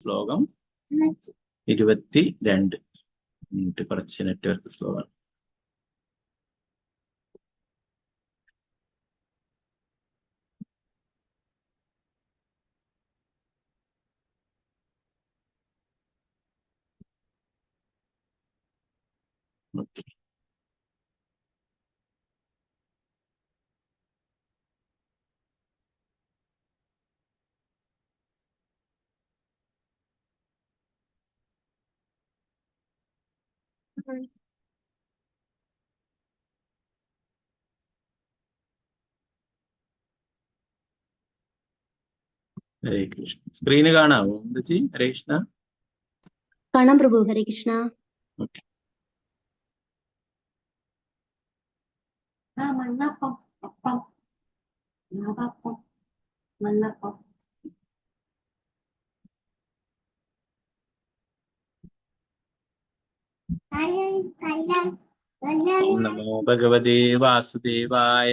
ശ്ലോകം 22. കുറച്ച് network slow ആണ്. ഓക്കെ, ഹരേ കൃഷ്ണ. സ്ക്രീന് കാണാമോ എന്താ? ഹരേ കൃഷ്ണ. കാണാം പ്രഭു. ഹരേ കൃഷ്ണ. ഓക്കെ, മണ്ണപ്പം, അപ്പം, നവപ്പം, മണ്ണപ്പം. ഓം നമോ ഭഗവതേ വാസുദേവായ.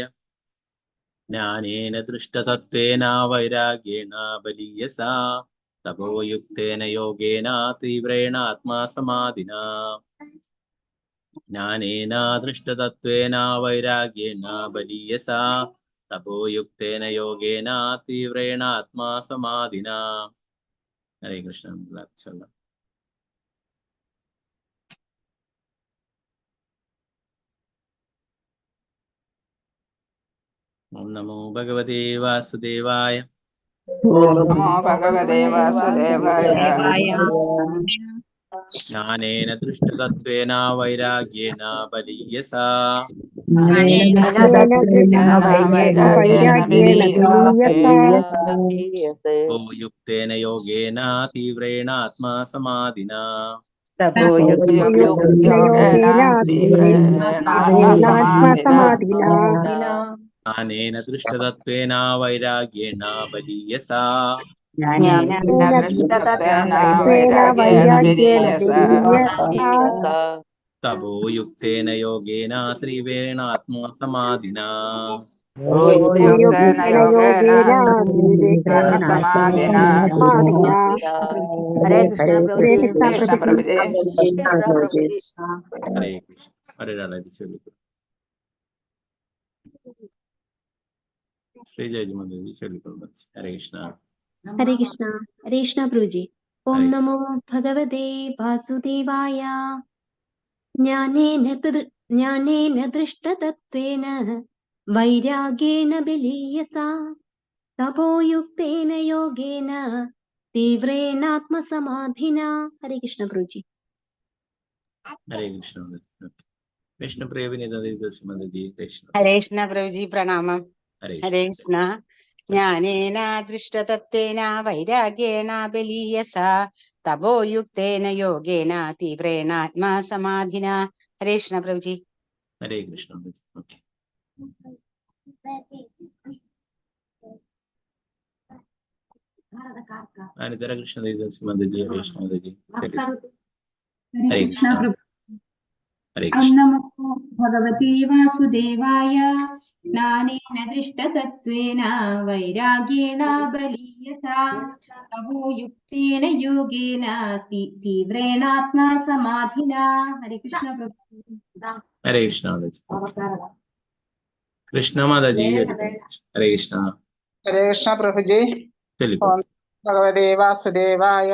ജ്ഞാനേന ദൃഷ്ടതത്വേന വൈരാഗ്യേണ ബലീയസാ തപോയുക്തേന യോഗേന തീവ്രേണ ആത്മാസമാധിനാ. ജ്ഞാനേന ദൃഷ്ടതത്വേന വൈരാഗ്യേണ ബലീയസാ തപോയുക്തേന യോഗേന തീവ്രേണ ആത്മാസമാധിനാ. ഹരേ കൃഷ്ണ. ഓം നമോ ഭഗവതേ വാസുദേവായ. ഓം നമോ ഭഗവതേ വാസുദേവായ. ജ്ഞാനേന ദൃഷ്ടതത്വേന വൈരാഗ്യേണ ബലീയസാ യുക്തേന യോഗേന തീവ്രേണ ആത്മാസമാധിനാ. ജ്ഞാനേന ദൃഷ്ടതത്വേന വൈരാഗ്യേണ ബലീയസാ തപോയുക്തേന യോഗേന ത്രിവേണ ആത്മസമാധിനാ. ഹരേ കൃഷ്ണ പ്രഭുജി. ഹരേ കൃഷ്ണ. ഒരാളെ ചൊല്ലിക്കും. ശ്രീജയജി ചൊല്ലിക്കൊള്ളു. ഹരേ കൃഷ്ണ. ഹരേ കൃഷ്ണ. ഹരേ കൃഷ്ണ പ്രഭുജി. ഓം നമോ ഭഗവതേ വാസുദേവായ. ജ്ഞാനേന ദൃഷ്ടതത്വേന വൈരാഗ്യേണ ബലീയസാ തപോയുക്തേന യോഗേന തീവ്രേണാത്മസമാധിനാ. ഹരേ കൃഷ്ണ പ്രഭുജി. ഹരേ കൃഷ്ണ. വിഷ്ണുപ്രിയ വിനീതജി. ഹരേ കൃഷ്ണ പ്രഭുജി. പ്രണാമം. ഹരേ കൃഷ്ണ. ജ്ഞാനേന ദൃഷ്ടതത്വേന വൈരാഗ്യേണ ബലീയസാ തപോയുക്തേന യോഗേന തീവ്രേണ ആത്മസമാധിനാ. ഹരേ കൃഷ്ണ പ്രഭുജി. ഹരേ കൃഷ്ണ. ഓക്കെ, അനിതര കൃഷ്ണദേവി സുമന്തജി. ഹരേ കൃഷ്ണദേവി. ഹരേ കൃഷ്ണ. ഹരേ കൃഷ്ണ. നമോ ഭഗവതേ വാസുദേവായ. ജ്ഞാനേന ദൃഷ്ടതത്വേന വൈരാഗ്യേണ ബലീയസാ തപോയുക്തേന യോഗേന തീവ്രേണാത്മാ സമാധിനാ. ഹരേ കൃഷ്ണ പ്രഭു. ഹരേ കൃഷ്ണ. കൃഷ്ണ മാതാജി. ഹരേ കൃഷ്ണ. ഹരേ കൃഷ്ണ പ്രഭുജി. ഓം ഭഗവതേ വാസുദേവായ.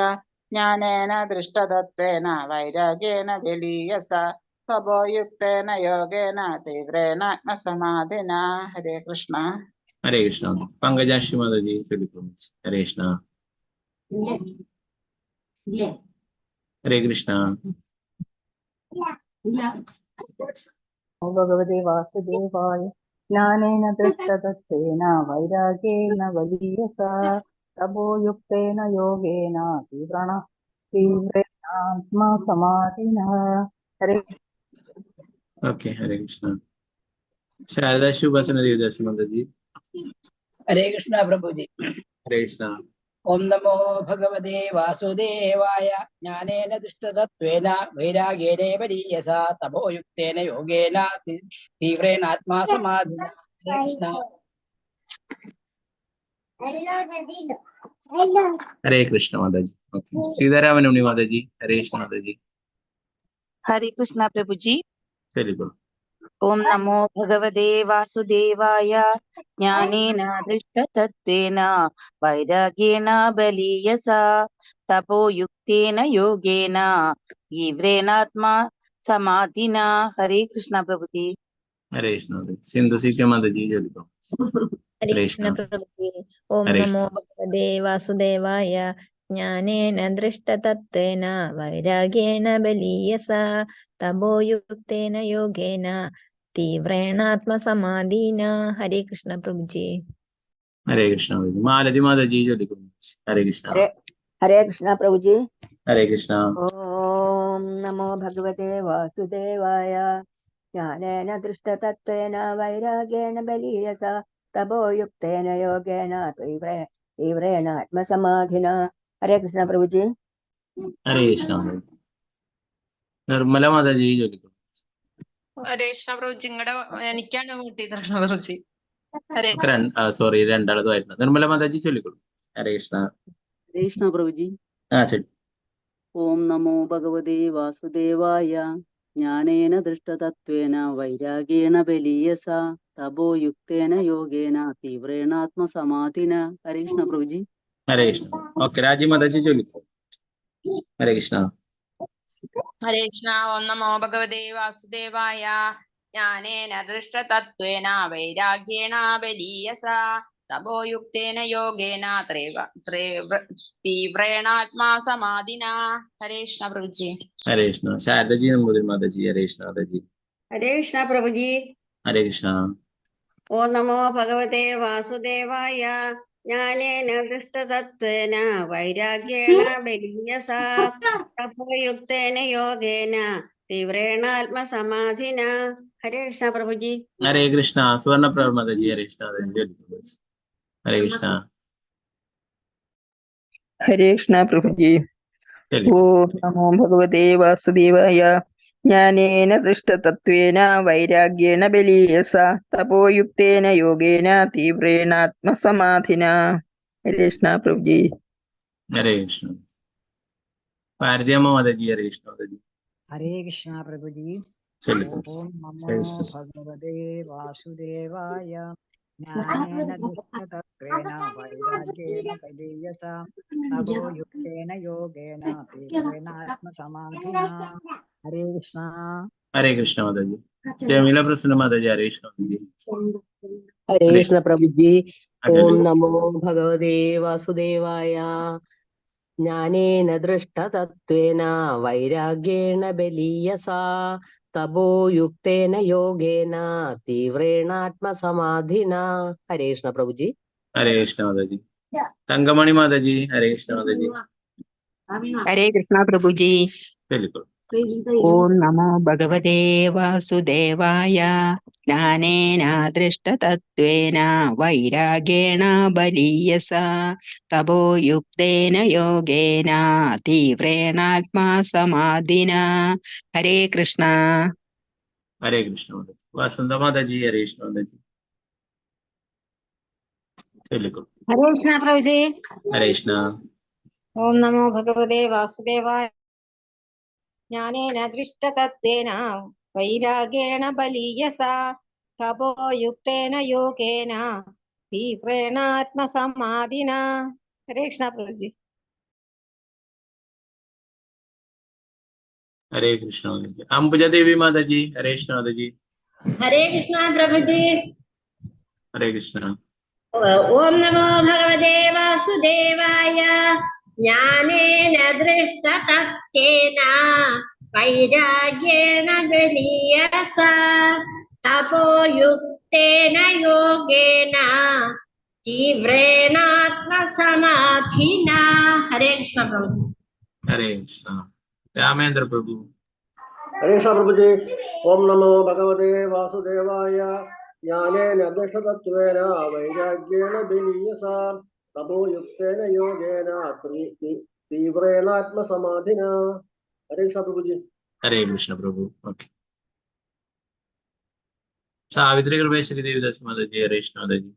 ജ്ഞാനേന ദൃഷ്ടതത്വേന വൈരാഗ്യേണ ബലീയസാ തപോയുക്തേന യോഗേന തീവ്രേണ ആത്മസമാധിനാ. ഹരേ കൃഷ്ണ. ഹരേ കൃഷ്ണ. പങ്കജാക്ഷി മാതാജി ചൊല്ലിക്കൊള്ളു. ഹരേ കൃഷ്ണ. ഹരേ കൃഷ്ണ. ഭഗവതേ വാസുദേവായ. ജ്ഞാനേന ദൃഷ്ടതത്വേന വൈരാഗ്യേണ ബലീയസാ തപോയുക്തേന യോഗേന തീവ്രേണാത്മസമാധിനാ. ഹരേ. ഓക്കെ, ഹരേ കൃഷ്ണ. ശാരദാ ശുഭാസന ദേവദാസി മാതാജി. ഹരേ കൃഷ്ണ പ്രഭുജി. ഹരേ കൃഷ്ണ. ഓം നമോ ഭഗവതേ വാസുദേവായ. ജ്ഞാനേന ദൃഷ്ടതത്വേന വൈരാഗ്യേന ബലീയസാ തപോയുക്തേന യോഗേന തീവ്രേണ ആത്മസമാധിനാ. ഹരേ കൃഷ്ണ. हरे कृष्ण माता जी। ओके, सीतारामन माता जी। हरे कृष्ण माता जी। हरे कृष्णा प्रभु जी। चलिए बोलो। ओम नमो भगवते वासुदेवाय। ज्ञानेन दृष्टतत्त्वेन वैराग्येण बलीयसा तपोयुक्तेन योगेन तीव्रेणात्मा समाधिना। हरे कृष्णा प्रभु जी। हरे कृष्ण माता जी। सिंधु सीखे माता जी। चलिए बोलो। हरे हरे कृष्ण कृष्ण। प्रभु जी। ओम हरे नमो कृष्ण। भगवते वासुदेवाय। ज्ञानेन दृष्टतत्त्वेन वैराग्येण बलीयसा तपोयुक्तेन योगेन तीव्रेणात्मसमाधिना। हरे कृष्ण प्रभु जी। हरे कृष्ण माता जी। मालती माता जी। चलिए बोलो। हरे कृष्ण। हरे हरे कृष्णा प्रभु जी। हरे कृष्ण। ओम नमो भगवते वासुदेवाय। ज्ञानेन दृष्टतत्त्वेन वैराग्येण बलीयसा तपोयुक्तेन योगेन तीव्रेण आत्मसमाधिना। हरे कृष्णा प्रभु जी। हरे कृष्ण माता जी। നിർമ്മല മാതാ ജി. ചൊല്ലിക്കോളൂ. ഹരേ കൃഷ്ണ പ്രഭു നിങ്ങളുടെ എനിക്കാണ് കൂട്ടിയിട്ടുള്ളത് പ്രഭുജി. ഹരേ സോറി, രണ്ടാളതുമായിരുന്നു. നിർമ്മല മാതാജി ചൊല്ലിക്കോളൂ. ഹരേ കൃഷ്ണ. हरे कृष्णा प्रभु जी। ചൊല്ലി. ओम नमो भगवते वासुदेवाय। ज्ञानेन दृष्टतत्त्वेन वैराग्येण बलीयसा तपोयुक्तेन योगेन तीव्रेणात्मसमाधिना। हरे कृष्णा प्रभु जी। ഹരേ കൃഷ്ണ. ഓക്കെ, രാജി മാതാജി ചൊല്ലിക്കോളൂ. ഹരേ കൃഷ്ണ. ഹരേ കൃഷ്ണ. ഓം നമോ ഭഗവതേ വാസുദേവായ. ജ്ഞാനേന ദൃഷ്ടതത്ത്വേന വൈരാഗ്യേണ ബലീയസാ തപോയുക്തേന യോഗേന തീവ്രേണാത്മാ സമാധിനാ. ഹരേ കൃഷ്ണ പ്രഭുജി. ഹരേ കൃഷ്ണ. ശാരദജി നമ്പൂതിരി മാതാജി. ഹരേ കൃഷ്ണ മാതാജി. हरे कृष्णा प्रभु जी। ഹരേ കൃഷ്ണ. ओम नमो भगवते वासुदेवाय। ज्ञानेन दृष्टतत्त्वेन वैराग्येण बलीयसा तपोयुक्तेन योगेन तीव्रेणात्मसमाधिना। हरे कृष्णा प्रभु जी। ഹരേ കൃഷ്ണ. സുവർണപ്രഭ മാതാജി. ഹരേ കൃഷ്ണ മാതാജി. ചൊല്ലിക്കോളൂ. ഹരേ കൃഷ്ണ. हरे कृष्णा प्रभु जी। ചൊല്ലിക്കോളൂ. ओम नमो भगवते वासुदेवाय। ज्ञानेन दृष्टतत्त्वेन वैराग्येण बलीयसा तपोयुक्तेन योगेन तीव्रेणात्मसमाधिना। हरे कृष्णा प्रभु जी। ഹരേ കൃഷ്ണ. ഭാരതിയമ്മ മാതാജി. ഹരേ കൃഷ്ണ മാതാജി. हरे कृष्णा प्रभु जी। ചൊല്ലിക്കോളൂ. ओम नमो ഹരേ കൃഷ്ണ. भगवते वासुदेवाय। ज्ञानेन दृष्टतत्त्वेन वैराग्येण बलीयसा तपोयुक्तेन योगेन तीव्रेणात्मसमाधिना। हरे कृष्णा. हरे कृष्ण माताजी. जयमीला प्रसन्न माताजी. हरे कृष्ण माताजी. हरे कृष्ण प्रभु जी। अच्छा, ओम नमो भगवते वासुदेवाय। ज्ञानेन दृष्टतत्त्वेन वैराग्येण बलीयसा तपोयुक्तेन योगेन तीव्रेणात्मसमाधिना। हरे कृष्ण प्रभु जी। हरे कृष्ण माताजी. तंगमणि माताजी. हरे कृष्ण माताजी. हरे कृष्णा प्रभु जी। बिल्कुल. ओम नमो भगवते वासुदेवाय। ज्ञानेन दृष्टतत्त्वेन वैराग्येण बलीयसा तपोयुक्तेन योगेन तीव्रेणात्मा समाधिना। हरे कृष्णा. हरे कृष्ण माताजी. वसंत माताजी. हरे कृष्ण माताजी. बिल्कुल. हरे कृष्णा प्रभु जी। हरे कृष्ण. ओम नमो भगवते वासुदेवाय। ज्ञानेन दृष्टतत्त्वेन वैराग्येण बलीयसा तपोयुक्तेन योगेन तीव्रेणात्मसमाधिना। हरे कृष्णा प्रभु जी। हरे कृष्ण माताजी. अंबुजा देवी माताजी. हरे कृष्ण माताजी. हरे कृष्णा प्रभु जी। हरे कृष्ण. ओम नमो भगवते वासुदेवाय। ज्ञानेन दृष्टतत्त्वेन वैराग्येण बलीयसा तपोयुक्तेन योगेन तीव्रेणात्मसमाधिना। हरे कृष्ण प्रभु जी। हरे कृष्ण. रामेंद्र प्रभु. हरे कृष्ण प्रभु जी। ओम नमो भगवते वासुदेवाय। ज्ञानेन दृष्टतत्त्वेन वैराग्येण बलीयसा तपोयुक्तेन योगेन तीव्रेणात्मसमाधिना। हरे कृष्ण प्रभु जी। हरे कृष्ण प्रभु. ओके. सावित्री कृपेश्वरी देवीदास माताजी. हरे कृष्ण माताजी.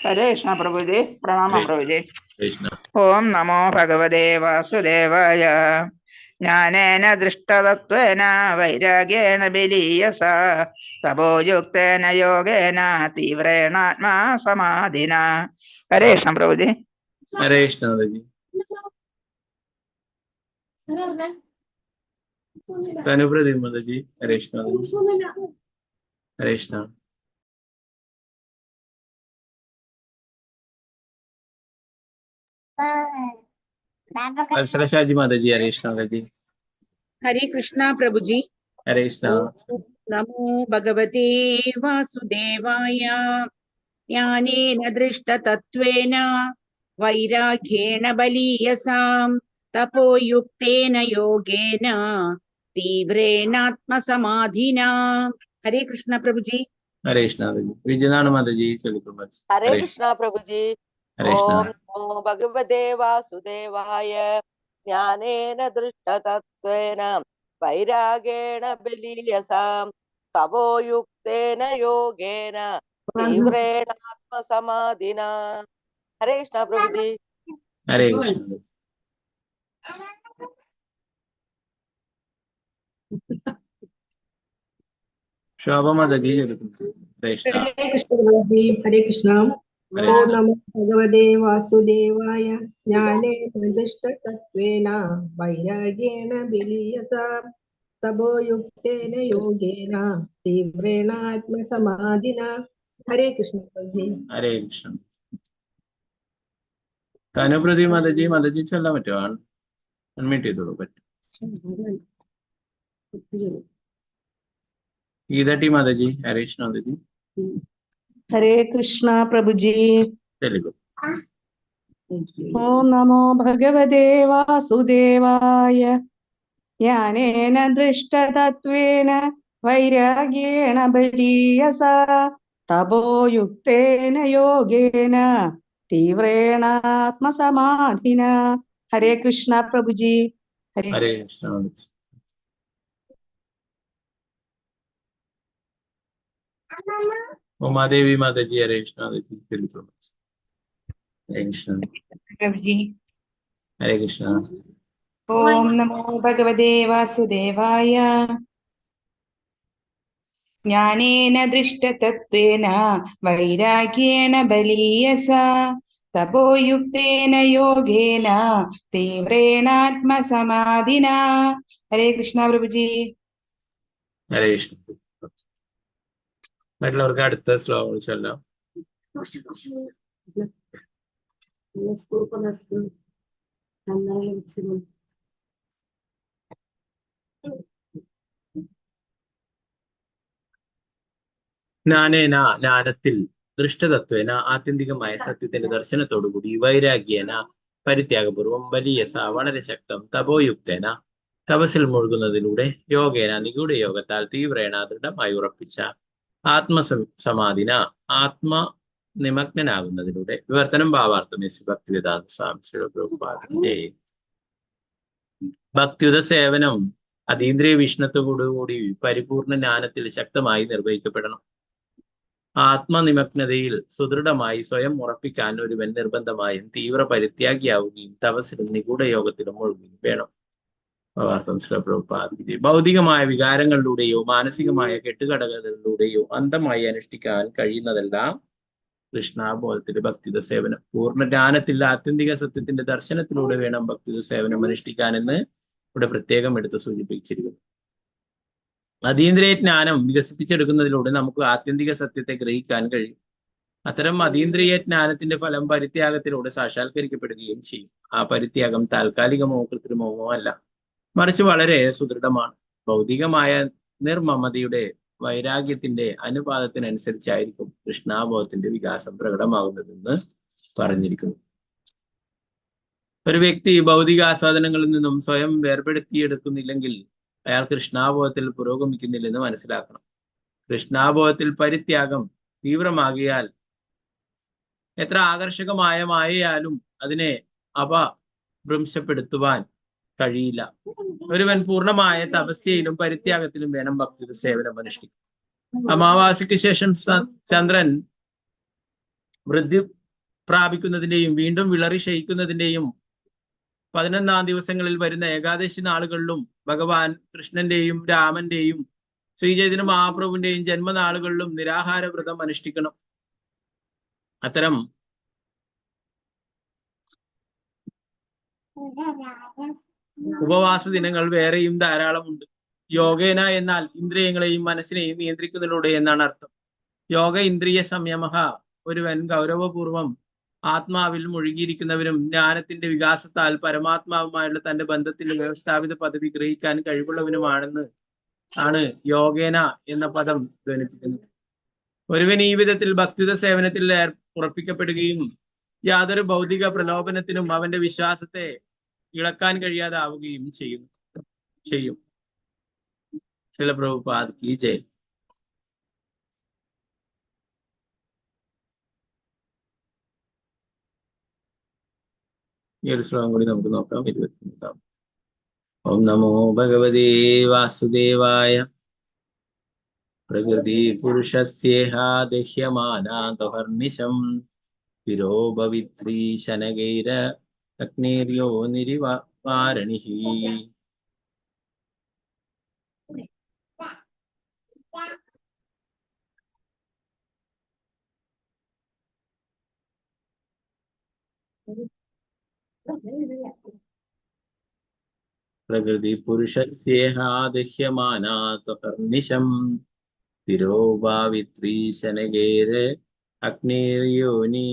ഹരേ കൃഷ്ണ പ്രഭുജി. പ്രണാമം പ്രഭുജി. കൃഷ്ണ. ഓം നമോ ഭഗവതേ വാസുദേവായ. ജ്ഞാനേന ദൃഷ്ടതത്വേന വൈരാഗ്യേണ ബലീയസ തപോയുക്തേന യോഗേന തീവ്രേണാത്മാ സമാധിന. ഹരേ കൃഷ്ണ പ്രഭുജി. ഹരേ കൃഷ്ണ മാതാജി. തനുപ്രതി മാതാജി. ഹരേ കൃഷ്ണ മാതാജി. ഹരേ കൃഷ്ണ. വത്സലശാജി മാതാജി. ഹരേ കൃഷ്ണ മാതാജി. ഹരേ കൃഷ്ണ പ്രഭുജി. ഹരേ കൃഷ്ണ. നമോ ഭഗവതേ വാസുദേവായ. ജ്ഞാനേന ദൃഷ്ടതത്വേന വൈരാഗ്യേണ ബലീയസാം തപോയുക്തേന യോഗേന തീവ്രേണാത്മസമാധിന. ഹരേ കൃഷ്ണ പ്രഭുജി. ഹരേ കൃഷ്ണ മാതാജി. വിജയനാണ് മാതാജി. ഹരേ കൃഷ്ണ പ്രഭുജി. ഹരേ കൃഷ്ണ. ഓം നമോ ഭഗവതേ വാസുദേവായ. ജ്ഞാനേന ദൃഷ്ടതത്വേന വൈരാഗേണ ബലീയസാം തപോയുക്തേന യോഗേന തീവ്രേണാത്മസമാധിന. ഹരേ കൃഷ്ണ പ്രഭുജി. ഹരേ കൃഷ്ണ. ശോഭ മാതാജി. ഹരേ കൃഷ്ണ. ഹരേ കൃഷ്ണ പ്രഭുജി. ഹരേ കൃഷ്ണ. ഓം നമോ ഭഗവതേ വാസുദേവായ. ജ്ഞാനേന ദൃഷ്ടതത്വേന വൈരാഗ്യേണ ബലീയസാ തപോയുക്തേന യോഗേന തീവ്രേണാത്മസമാധിന. ഹരേ കൃഷ്ണ പ്രഭുജി. ഹരേ കൃഷ്ണ. തനുപ്രതി മാതാജി. മാതാജി ചൊല്ലാൻ പറ്റുമോ? അൺമ്യൂട്ട് ചെയ്തോളൂ. പറ്റും. ഗീതട്ടി മാതാജി. ഹരേ കൃഷ്ണ മാതാജി. ഹരേ കൃഷ്ണ പ്രഭുജി. തെലുഗു. ഓം നമോ ഭഗവതേ വാസുദേവായ. ജ്ഞാനേന ദൃഷ്ടതത്വേന വൈരാഗ്യേണ ബലീയസാ തപോയുക്തേന യോഗേന തീവ്രേണാത്മസമാധിന. ഹരേ കൃഷ്ണ പ്രഭുജി. ഹരേ കൃഷ്ണ മാതാജി. ഉമാദേവി മാതാജി. ഹരേ കൃഷ്ണ മാതാജി. തെലുഗു. ഹരേ കൃഷ്ണ പ്രഭുജി. ഹരേ കൃഷ്ണ. ഓം നമോ ഭഗവതേ വാസുദേവായ. ജ്ഞാനേന ദൃഷ്ടതത്വേന വൈരാഗ്യേണ ബലീയസാ തപോയുക്തേന യോഗേന തീവ്രേണാത്മസമാധിന. ഹരേ കൃഷ്ണ പ്രഭുജി. ഹരേ കൃഷ്ണ. മറ്റുള്ളവർക്ക് അടുത്ത ശ്ലോകം ചൊല്ലാം. ജ്ഞാനേന ജ്ഞാനത്തിൽ ദൃഷ്ടതത്വേന ആത്യന്തികമായ സത്യത്തിന്റെ ദർശനത്തോടുകൂടി വൈരാഗ്യേന പരിത്യാഗപൂർവം ബലീയസ വളരെ ശക്തം തപോയുക്തേന തപസ്സിൽ മുഴുകുന്നതിലൂടെ യോഗേന നിഗൂഢ യോഗത്താൽ തീവ്രേണ ദൃഢമായി ഉറപ്പിച്ച ആത്മസമാധിന ആത്മനിമഗ്നനാകുന്നതിലൂടെ വിവർത്തനം ഭാവാർത്ഥം ഭക്തിവേദാന്ത സ്വാമി പ്രഭുപാദന്റെ ഭക്തിയുത സേവനം അതീന്ദ്രിയ വീക്ഷണത്തോടുകൂടി പരിപൂർണ ജ്ഞാനത്തിൽ ശക്തമായി നിർവഹിക്കപ്പെടണം. ആത്മനിമഗ്നതയിൽ സുദൃഢമായി സ്വയം ഉറപ്പിക്കാൻ ഒരുവൻ നിർബന്ധമായും തീവ്ര പരിത്യാഗിയാവുകയും തപസ്സിലും നിഗൂഢ യോഗത്തിലും മുഴുകുകയും വേണം. ഭൗതികമായ വികാരങ്ങളിലൂടെയോ മാനസികമായ കെട്ടുകടകളിലൂടെയോ അന്ധമായി അനുഷ്ഠിക്കാൻ കഴിയുന്നതെല്ലാം കൃഷ്ണാബോധത്തിലെ ഭക്തിയുത സേവനം. പൂർണ്ണ ജ്ഞാനത്തിൽ ആത്യന്തിക സത്യത്തിന്റെ ദർശനത്തിലൂടെ വേണം ഭക്തിയുത സേവനം അനുഷ്ഠിക്കാനെന്ന് ഇവിടെ പ്രത്യേകം എടുത്ത് സൂചിപ്പിച്ചിരിക്കുന്നു. അതീന്ദ്രിയ ജ്ഞാനം വികസിപ്പിച്ചെടുക്കുന്നതിലൂടെ നമുക്ക് ആത്യന്തിക സത്യത്തെ ഗ്രഹിക്കാൻ കഴിയും. അത്തരം അതീന്ദ്രിയ ജ്ഞാനത്തിന്റെ ഫലം പരിത്യാഗത്തിലൂടെ സാക്ഷാത്കരിക്കപ്പെടുകയും ചെയ്യും. ആ പരിത്യാഗം താൽക്കാലികമോ കൃത്രിമമോ അല്ല, മറിച്ച് വളരെ സുദൃഢമാണ്. ഭൗതികമായ നിർമ്മമതയുടെ വൈരാഗ്യത്തിന്റെ അനുപാതത്തിനനുസരിച്ചായിരിക്കും കൃഷ്ണാബോധത്തിന്റെ വികാസം പ്രകടമാകുന്നതെന്ന് പറഞ്ഞിരിക്കുന്നു. ഒരു വ്യക്തി ഭൗതിക ആസ്വാദനങ്ങളിൽ നിന്നും സ്വയം വേർപെടുത്തിയെടുക്കുന്നില്ലെങ്കിൽ അയാൾ കൃഷ്ണാബോധത്തിൽ പുരോഗമിക്കുന്നില്ലെന്ന് മനസ്സിലാക്കണം. കൃഷ്ണാബോധത്തിൽ പരിത്യാഗം തീവ്രമാകിയാൽ എത്ര ആകർഷകമായ മായയാലും അതിനെ അപഭ്രംശപ്പെടുത്തുവാൻ കഴിയില്ല. ഒരുവൻ പൂർണ്ണമായ തപസ്യയിലും പരിത്യാഗത്തിലും വേണം ഭക്തിയുടെ സേവനം അനുഷ്ഠിക്കും. അമാവാസിക്ക് ശേഷം ചന്ദ്രൻ വൃദ്ധി പ്രാപിക്കുന്നതിന്റെയും വീണ്ടും വിളറി ക്ഷയിക്കുന്നതിന്റെയും 11 ദിവസങ്ങളിൽ വരുന്ന ഏകാദശി നാളുകളിലും ഭഗവാൻ കൃഷ്ണന്റെയും രാമന്റെയും ശ്രീചൈതന്യ മഹാപ്രഭുവിന്റെയും ജന്മനാളുകളിലും നിരാഹാര വ്രതം അനുഷ്ഠിക്കണം. അത്തരം ഉപവാസ ദിനങ്ങൾ വേറെയും ധാരാളമുണ്ട്. യോഗേന എന്നാൽ ഇന്ദ്രിയങ്ങളെയും മനസ്സിനെയും നിയന്ത്രിക്കുന്നതിലൂടെ എന്നാണ് അർത്ഥം. യോഗ ഇന്ദ്രിയ സംയമഹ. ഒരുവൻ ഗൗരവപൂർവം ആത്മാവിൽ മുഴുകിയിരിക്കുന്നവരും ജ്ഞാനത്തിന്റെ വികാസത്താൽ പരമാത്മാവുമായുള്ള തന്റെ ബന്ധത്തിന്റെ വ്യവസ്ഥാപിത പദവി ഗ്രഹിക്കാൻ കഴിവുള്ളവനുമാണെന്ന് ആണ് യോഗേന എന്ന പദം ധ്വനിപ്പിക്കുന്നത്. ഒരുവൻ ഈ വിധത്തിൽ ഭക്തിത സേവനത്തിൽ ഉറപ്പിക്കപ്പെടുകയും യാതൊരു ഭൗതിക പ്രലോഭനത്തിനും അവന്റെ വിശ്വാസത്തെ ഇളക്കാൻ കഴിയാതാവുകയും ചെയ്യും. ശ്രീല പ്രഭുപാദ് കി ജയ്. ഈ ഒരു ശ്ലോകം കൂടി നമുക്ക് നോക്കാം. 25. ഓം നമോ ഭഗവതേ വാസുദേവായ. പ്രകൃതി പുരുഷസ്യേഹ ദഹ്യമാനാഹർനിശം തിരോഭവിത്രീ ശനകൈര അഗ്നേര്യോ നിരിവാരണിഃ. പ്രകൃതി പുരുഷസ്യേഹ ദഹ്യമാനാഹർനിശം തിരോഭാവിത്രീ ശനകൈര അഗ്നേര്യോനി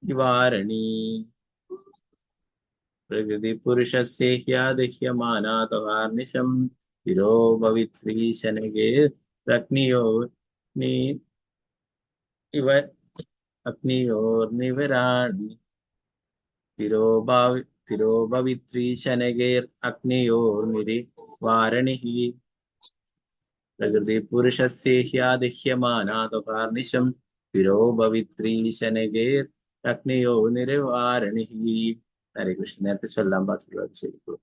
നിവാരണി. പ്രകൃതി പുരുഷസ്യേഹ ദഹ്യമാനാഹർനിശം തിരോഭവിത്രീ ശനകൈര അഗ്നിയോനി അഗ്നിയോർനിവരാണി. തിരോഭവിത്രീ ശനകൈർ അഗ്നിയോർനിവാരണിഃ. പ്രകൃതി പുരുഷസ്യേഹ ദഹ്യമാനാഹർനിശം തിരോഭവിത്രീ ശനകൈർ അഗ്നിയോർനിവാരണിഃ. ഹരേ കൃഷ്ണ. നേരത്തെ ചൊല്ലാൻ ബാക്കിയുള്ളത് ശരിക്കും.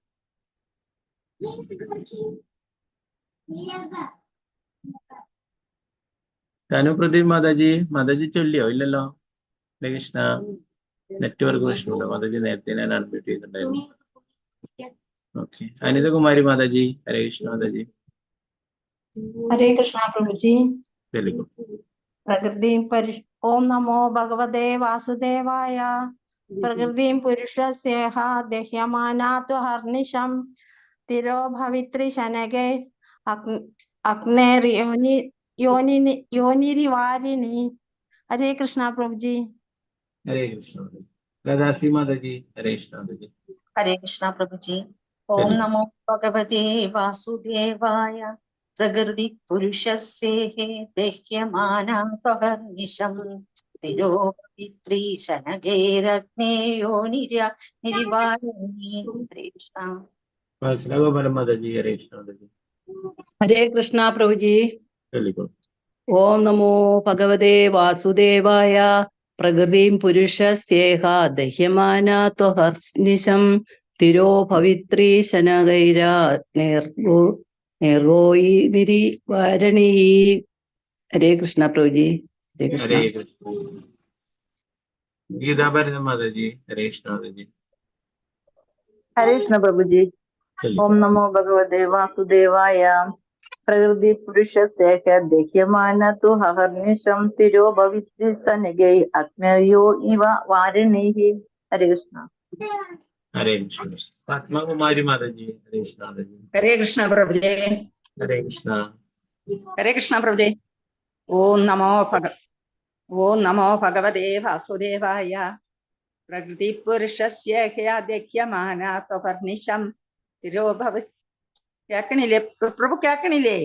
പ്രദീപ് മാതാജി ചൊല്ലിയോ? ഇല്ലല്ലോ. ഹരേ കൃഷ്ണ. നെറ്റ്വർക്ക് പ്രശ്നമുണ്ടോ മാതാജി? നേരത്തെ ഞാൻ അൺമ്യൂട്ട് ചെയ്തിട്ടുണ്ടായിരുന്നു. ഓക്കെ. അനിതകുമാരി മാതാജി. ഹരേ കൃഷ്ണ മാതാജി. ഹരേ കൃഷ്ണ പ്രഭുജി. ചൊല്ലിക്കോ. ഓം നമോ ഭഗവതേ വാസുദേവായ. പ്രകൃതിം പുരുഷസ്യേഹ ദഹ്യമാനാത്വഹർനിശം തിരോഭവിത്രി ശനകൈ അഗ്നേർയോനിരിവാരിണി. ഹരേ കൃഷ്ണ പ്രഭുജി. ഹരേ കൃഷ്ണ. രാധാസി മാതാജി. ഹരേ കൃഷ്ണ മാതാജി. ഹരേ കൃഷ്ണ പ്രഭുജി. ഓം നമോ ഭഗവതേ വാസുദേവായ. പ്രകൃതി പുരുഷസ്യേഹേ ദഹ്യമാനാത്വഹർനിശം തിരോഭവിത്രീ ശനകൈരഗ്നേയോനിരിവാരിണി. ഹരേ കൃഷ്ണ. മാതാജി. ഹരേ കൃഷ്ണ മാതാജി. ഹരേ കൃഷ്ണ പ്രഭുജി. ചൊല്ലിക്കോ. ഓം നമോ ഭഗവതേ വാസുദേവായ. പ്രകൃതിം പുരുഷസ്യേഹ ദഹ്യമാനാത്വഹർനിശം തിരോഭവിത്രീ ശനകൈരഗ്നേർയോനിരിവാരണീ. ഹരേ കൃഷ്ണ പ്രഭുജി. ഹരേ കൃഷ്ണ. ഹരേ കൃഷ്ണ. ഗീതാഭരതം മാതാജി. ഹരേ കൃഷ്ണ മാതാജി. ഹരേ കൃഷ്ണ പ്രഭുജി. ഓം നമോ ഭഗവതേ വാസുദേവായ. പ്രകൃതി പുരുഷസ്യേഹ ദഹ്യമാനാത്വഹർനിശം തിരോഭവിത്രീ ശനകൈ അഗ്നേർയോനിരിവാരിണീ. ഹരേ കൃഷ്ണ. ഹരേ കൃഷ്ണ. പത്മകുമാരി മാതാജി. ഹരേ കൃഷ്ണ മാതാജി. ഹരേ കൃഷ്ണ പ്രഭുജേ. ഹരേ കൃഷ്ണ. ഹരേ കൃഷ്ണ പ്രഭുജേ. ഓം നമോ ഭഗവതേ വാസുദേവായ. പ്രകൃതി പുരുഷസ്യേഹ ദഹ്യമാനാത്വഹർനിശം തിരോഭവി. കേൾക്കണില്ലേ പ്രഭു? കേൾക്കണില്ലേ?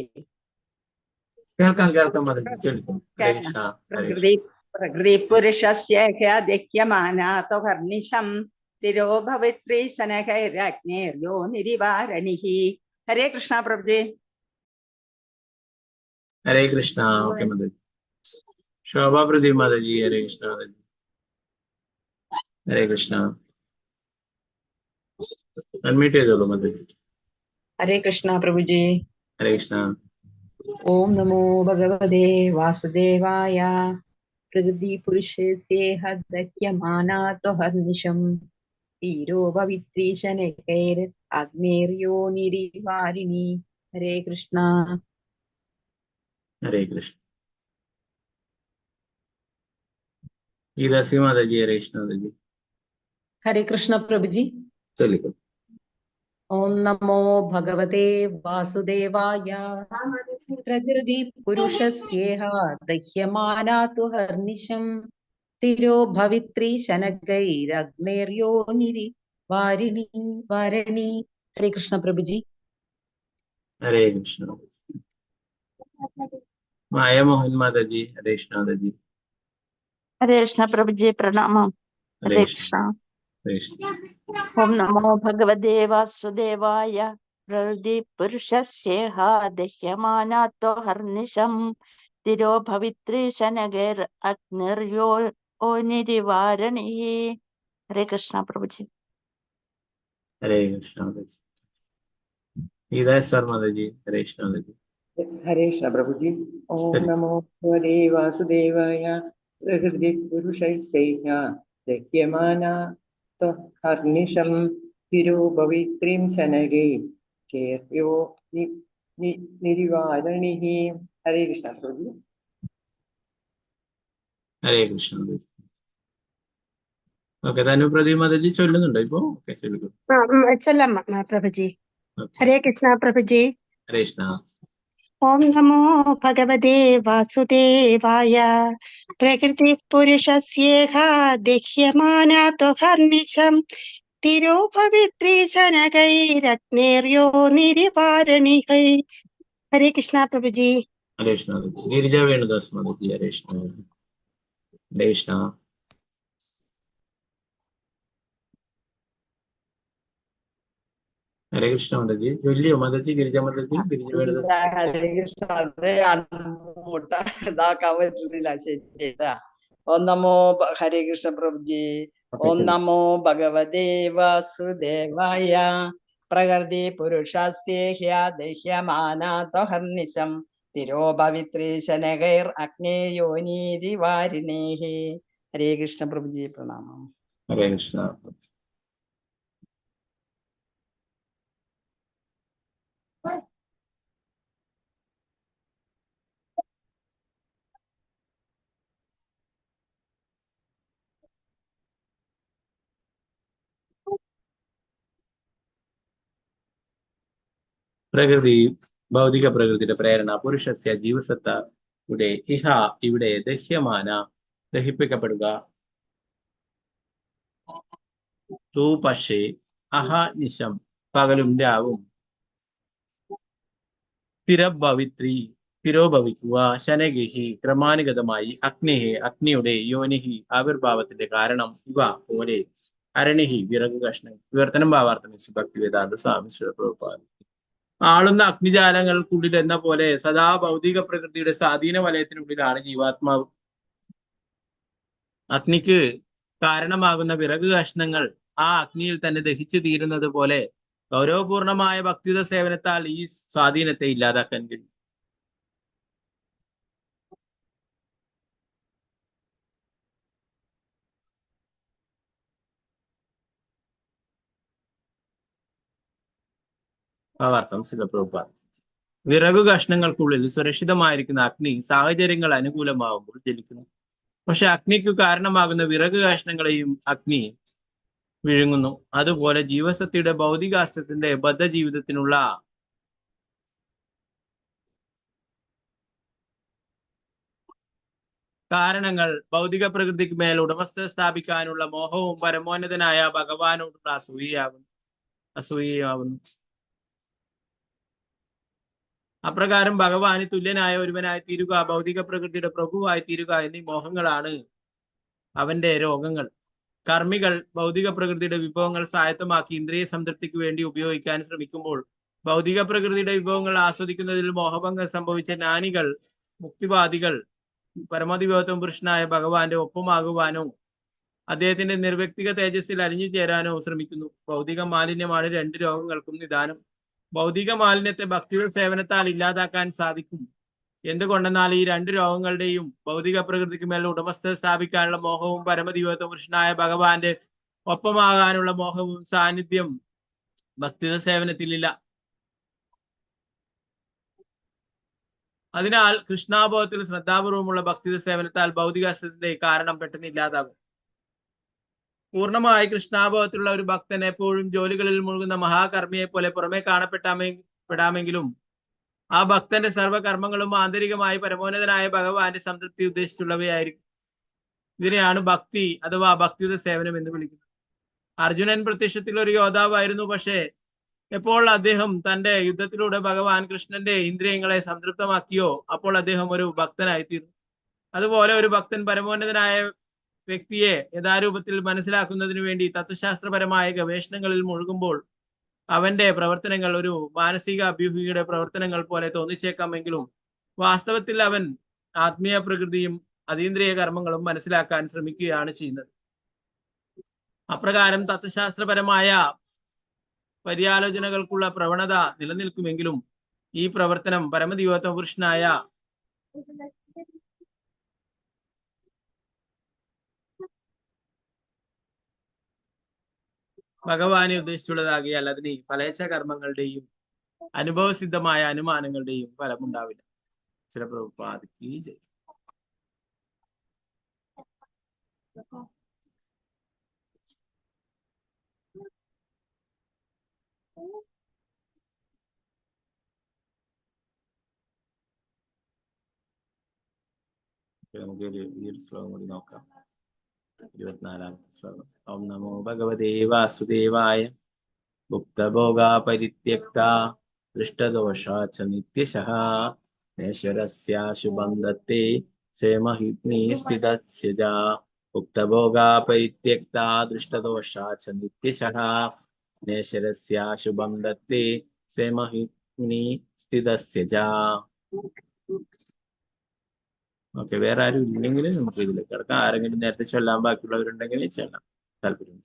കേൾക്കാം മാതാജി. ചൊല്ലിക്കോ. ഹരേ കൃഷ്ണ. പ്രകൃതി പുരുഷസ്യേഹ ദഹ്യമാനാത്വഹർനിശം തിരോഭവിത്രീ ശനകൈരഗ്നേർയോനിരിവാരിണീ. ഹരേ കൃഷ്ണ പ്രഭുജി. ഹരേ കൃഷ്ണ. ഓക്കെ മാതാജി. ശോഭാ പ്രദീപ് മാതാജി. ഹരേ കൃഷ്ണ മാതാജി. ഹരേ കൃഷ്ണ. അൺമ്യൂട്ട് ചെയ്തോളൂ മാതാജി. ഹരേ കൃഷ്ണ പ്രഭുജി. ഹരേ കൃഷ്ണ. ഓം നമോ ഭഗവതേ വാസുദേവായ. പ്രകൃതി പുരുഷസ്യേഹ ദഹ്യമാനാത്വഹർനിശം തീരോ പവിത്രീശനകൈർ അഗ്നേര്യോനിരിവാരിണി. ഹരേ കൃഷ്ണ. ഹരേ കൃഷ്ണ. ഗീതാശ്രീ മാതാജി, ഹരേ കൃഷ്ണ മാതാജി. ഹരേ കൃഷ്ണ പ്രഭുജി. ചൊല്ലിക്കോ. ഓം നമോ ഭഗവതേ വാസുദേവായ. പ്രകൃതി പുരുഷസ്യേഹ ദഹ്യമാനാതു ഹർനിശം തിരോ ഭവിത്രീ ശനകൈരഗ്നേര്യോനിരി വാരിണി വാരണി. ഹരേ കൃഷ്ണ പ്രഭുജി. ഹരേ കൃഷ്ണ. മായ മോഹൻ മാതാജി, ഹരേ കൃഷ്ണ മാതാജി. ഹരേ കൃഷ്ണ പ്രഭുജി, പ്രണാമം. ഹരേ ഹരേ കൃഷ്ണ. കൃഷ്ണ. ഹരേ കൃഷ്ണ. ഓം നമോ ഭഗവതേ വാസുദേവായ. പ്രകൃതി പുരുഷസ്യേഹ ദഹ്യമാനാത്വ ഹർനിശം തിരോ ഭവിത്രീ ശനകൈർ അഗ്നിർയോ നിരിവാരണി. ഹരേ കൃഷ്ണ പ്രഭുജി. ഹരേ കൃഷ്ണ മാതാജി. ഗീതാശ്രീ മാതാജി, ഹരേ കൃഷ്ണ മാതാജി. ഹരേ കൃഷ്ണ പ്രഭുജി. ഓം നമോ ഭഗവതേ വാസുദേവായ. പ്രകൃതി പുരുഷൈസൈഹ ദഹ്യമാനാത്വഹർനിശം തിരോ പവിത്രീം ശനകൈ കേർയോ നിരിവാരണി. ഹരേ കൃഷ്ണ പ്രഭുജി. ഹരേ കൃഷ്ണ മാതാജി. ഓക്കെ, തനുപ്രദീപ് മാതാജി ചൊല്ലുന്നുണ്ടോ ഇപ്പോ? ഓക്കെ, ചൊല്ലിക്കോ. ചൊല്ലാം പ്രഭുജി. ഹരേ കൃഷ്ണ പ്രഭുജി. ഹരേ കൃഷ്ണ. ഓം നമോ ഭഗവതേ വാസുദേവായ. പ്രകൃതി പുരുഷസ്യേഹ ദഹ്യമാനാത്വ ഹർനിശം തിരോ പവിത്രീ ശനകൈരഗ്നേര്യോ നിരിവാരണി. ഹരേ കൃഷ്ണ പ്രഭുജി. ഹരേ കൃഷ്ണ മാതാജി. ഗിരിജ വേണുദാസ് മാതാജി, ഹരേ കൃഷ്ണ. ഹരേ കൃഷ്ണ. ഹരേ കൃഷ്ണ മാതാജി. ചൊല്ലിയോ മാതാജി? ഗിരിജ മാതാജി, ഗിരിജ വേണുദാസ്. ഹരേ കൃഷ്ണ. അത് അൺമുട്ട ഇതാക്കാൻ പറ്റുന്നില്ല. ശരിയാ. ഓം നമോ ഹരേ കൃഷ്ണ പ്രഭുജി. ഓം നമോ ഭഗവതേ വാസുദേവായ. പ്രകൃതി പുരുഷസ്യേഹ ദഹ്യമാനാത്വഹർനിശം തിരോ പവിത്രീ ശനകൈർ അഗ്നേയോനിരിവാരിണി. ഹരേ കൃഷ്ണ പ്രഭുജി, പ്രണാമം. ഹരേ കൃഷ്ണ. പ്രകൃതി, ഭൗതിക പ്രകൃതിയുടെ പ്രേരണ പുരുഷസ്യ ജീവസത്തയുടെ ഇഹ ഇവിടെ ദഹ്യമാന ദഹിപ്പിക്കപ്പെടുക. തൂ പക്ഷേ അഹ നിശം പകലും രാവും. തിരോഭവിക്കുക. ശനഗിഹി ക്രമാനുഗതമായി. അഗ്നിഹി അഗ്നിയുടെ യോനിഹി ആവിർഭാവത്തിന്റെ കാരണം. ഇവ പോലെ അരണിഹി വിറകു കഷ്ണം. വിവർത്തനം ഭാവാർത്ഥം ഭക്തിവേദാന്ത സ്വാമി ശ്രീ പ്രഭുപാദ. ആളുന്ന അഗ്നിജാലങ്ങൾക്കുള്ളിൽ എന്ന പോലെ സദാ ഭൗതിക പ്രകൃതിയുടെ സ്വാധീന വലയത്തിനുള്ളിലാണ് ജീവാത്മാവ്. അഗ്നിക്ക് കാരണമാകുന്ന വിറക് കഷ്ണങ്ങൾ ആ അഗ്നിയിൽ തന്നെ ദഹിച്ചു തീരുന്നത് പോലെ ഗൗരവപൂർണമായ ഭക്തിയുത സേവനത്താൽ ഈ സ്വാധീനത്തെ ഇല്ലാതാക്കാൻ കഴിയും. ഭാവാർത്ഥം ശിലപ്രഭുപാദ. വിറകു കഷ്ണങ്ങൾക്കുള്ളിൽ സുരക്ഷിതമായിരിക്കുന്ന അഗ്നി സാഹചര്യങ്ങൾ അനുകൂലമാവുമ്പോൾ ജലിക്കുന്നു. പക്ഷെ അഗ്നിക്ക് കാരണമാകുന്ന വിറക് കഷ്ണങ്ങളെയും അഗ്നി വിഴുങ്ങുന്നു. അതുപോലെ ജീവസത്തിയുടെ ഭൗതികാസ്ത്രത്തിന്റെ ബദ്ധജീവിതത്തിനുള്ള കാരണങ്ങൾ ഭൗതിക പ്രകൃതിക്ക് മേൽ ഉടമസ്ഥ സ്ഥാപിക്കാനുള്ള മോഹവും പരമോന്നതനായ ഭഗവാനോടുള്ള അസൂയയാവുന്നു. അപ്രകാരം ഭഗവാന് തുല്യനായ ഒരുവനായി തീരുക, ഭൗതിക പ്രകൃതിയുടെ പ്രഭുവായി തീരുക എന്നീ മോഹങ്ങളാണ് അവന്റെ രോഗങ്ങൾ. കർമ്മികൾ ഭൗതിക പ്രകൃതിയുടെ വിഭവങ്ങൾ സ്വായത്തമാക്കി ഇന്ദ്രിയ സംതൃപ്തിക്ക് വേണ്ടി ഉപയോഗിക്കാൻ ശ്രമിക്കുമ്പോൾ ഭൗതിക പ്രകൃതിയുടെ വിഭവങ്ങൾ ആസ്വദിക്കുന്നതിൽ മോഹഭംഗം സംഭവിച്ച ജ്ഞാനികൾ, മുക്തിവാദികൾ പരമദിവ്യോത്തമ പുരുഷനായ ഭഗവാന്റെ ഒപ്പമാകുവാനോ അദ്ദേഹത്തിന്റെ നിർവ്യക്തിക തേജസ്സിൽ അലിഞ്ഞു ചേരാനോ ശ്രമിക്കുന്നു. ഭൗതിക മാലിന്യമാണ് രണ്ട് രോഗങ്ങൾക്കും നിദാനം. ഭൗതിക മാലിന്യത്തെ ഭക്തിയുടെ സേവനത്താൽ ഇല്ലാതാക്കാൻ സാധിക്കും. എന്തുകൊണ്ടെന്നാൽ ഈ രണ്ട് രോഗങ്ങളുടെയും ഭൗതിക പ്രകൃതിക്ക് മേൽ ഉടമസ്ഥത സ്ഥാപിക്കാനുള്ള മോഹവും പരമദിവ്യത്വ പുരുഷനായ ഭഗവാന്റെ ഒപ്പമാകാനുള്ള മോഹവും സാന്നിധ്യം ഭക്തിത സേവനത്തിലില്ല. അതിനാൽ കൃഷ്ണാബോധത്തിൽ ശ്രദ്ധാപൂർവമുള്ള ഭക്തിത സേവനത്താൽ ഭൗതിക അസ്തിത്വത്തിന്റെ കാരണം പെട്ടെന്ന് ഇല്ലാതാകും. പൂർണ്ണമായി കൃഷ്ണാബോധത്തിലുള്ള ഒരു ഭക്തൻ എപ്പോഴും ജോലികളിൽ മുഴുകുന്ന മഹാകർമ്മിയെ പോലെ പുറമെ കാണപ്പെടാമെങ്കിലും ആ ഭക്തന്റെ സർവ്വകർമ്മങ്ങളും ആന്തരികമായി പരമോന്നതനായ ഭഗവാന്റെ സംതൃപ്തി ഉദ്ദേശിച്ചുള്ളവയായിരിക്കും. ഇതിനെയാണ് ഭക്തി അഥവാ ഭക്തിത സേവനം എന്ന് വിളിക്കുന്നത്. അർജുനൻ പ്രത്യക്ഷത്തിൽ ഒരു യോദ്ധാവായിരുന്നു. പക്ഷേ എപ്പോൾ അദ്ദേഹം തന്റെ യുദ്ധത്തിലൂടെ ഭഗവാൻ കൃഷ്ണന്റെ ഇന്ദ്രിയങ്ങളെ സംതൃപ്തമാക്കിയോ അപ്പോൾ അദ്ദേഹം ഒരു ഭക്തനായിത്തീർന്നു. അതുപോലെ ഒരു ഭക്തൻ പരമോന്നതനായ വ്യക്തിയെ യഥാരൂപത്തിൽ മനസ്സിലാക്കുന്നതിനു വേണ്ടി തത്വശാസ്ത്രപരമായ ഗവേഷണങ്ങളിൽ മുഴുകുമ്പോൾ അവന്റെ പ്രവർത്തനങ്ങൾ ഒരു മാനസിക അഭ്യൂഹിയുടെ പ്രവർത്തനങ്ങൾ പോലെ തോന്നിച്ചേക്കാമെങ്കിലും വാസ്തവത്തിൽ അവൻ ആത്മീയ പ്രകൃതിയും അതീന്ദ്രിയ കർമ്മങ്ങളും മനസ്സിലാക്കാൻ ശ്രമിക്കുകയാണ് ചെയ്യുന്നത്. അപ്രകാരം തത്വശാസ്ത്രപരമായ പര്യാലോചനകൾക്കുള്ള പ്രവണത നിലനിൽക്കുമെങ്കിലും ഈ പ്രവർത്തനം പരമദിവ്യത്വ പുരുഷനായ ഭഗവാനെ ഉദ്ദേശിച്ചുള്ളതാകിയാൽ അതിന് ഫലേച്ഛ കർമ്മങ്ങളുടെയും അനുഭവസിദ്ധമായ അനുമാനങ്ങളുടെയും ഫലമുണ്ടാവില്ല. ചില പ്രഭുപാദിക്ക് ജയ്. നമുക്കൊരു ഈ ഒരു ശ്ലോകം കൂടി നോക്കാം. 24-ാമത്തെ ശ്ലോകം. ഓം നമോ ഭഗവതേ വാസുദേവായ. ഗുപ്തഭോഗാ പരിത്യക്ത ദൃഷ്ടദോഷാ ച നിത്യശഃ നേശ്വരസ്യാശുഭം ദത്തേ ക്ഷേമഹിഗ്നി സ്ഥിതസ്യ ച. ഗുപ്തഭോഗാ പരിത്യക്ത ദൃഷ്ടദോഷാ ച നിത്യശഃ നേശ്വരസ്യാശുഭം ദത്തേ ക്ഷേമഹിഗ്നി സ്ഥിതസ്യ ച. ഓക്കെ, വേറെ ആരും ഇല്ലെങ്കിൽ നമുക്ക് ഇതിലേക്ക് കിടക്കാം. ആരെങ്കിലും നേരത്തെ ചൊല്ലാൻ ബാക്കിയുള്ളവരുണ്ടെങ്കിൽ ചൊല്ലാം. താല്പര്യം.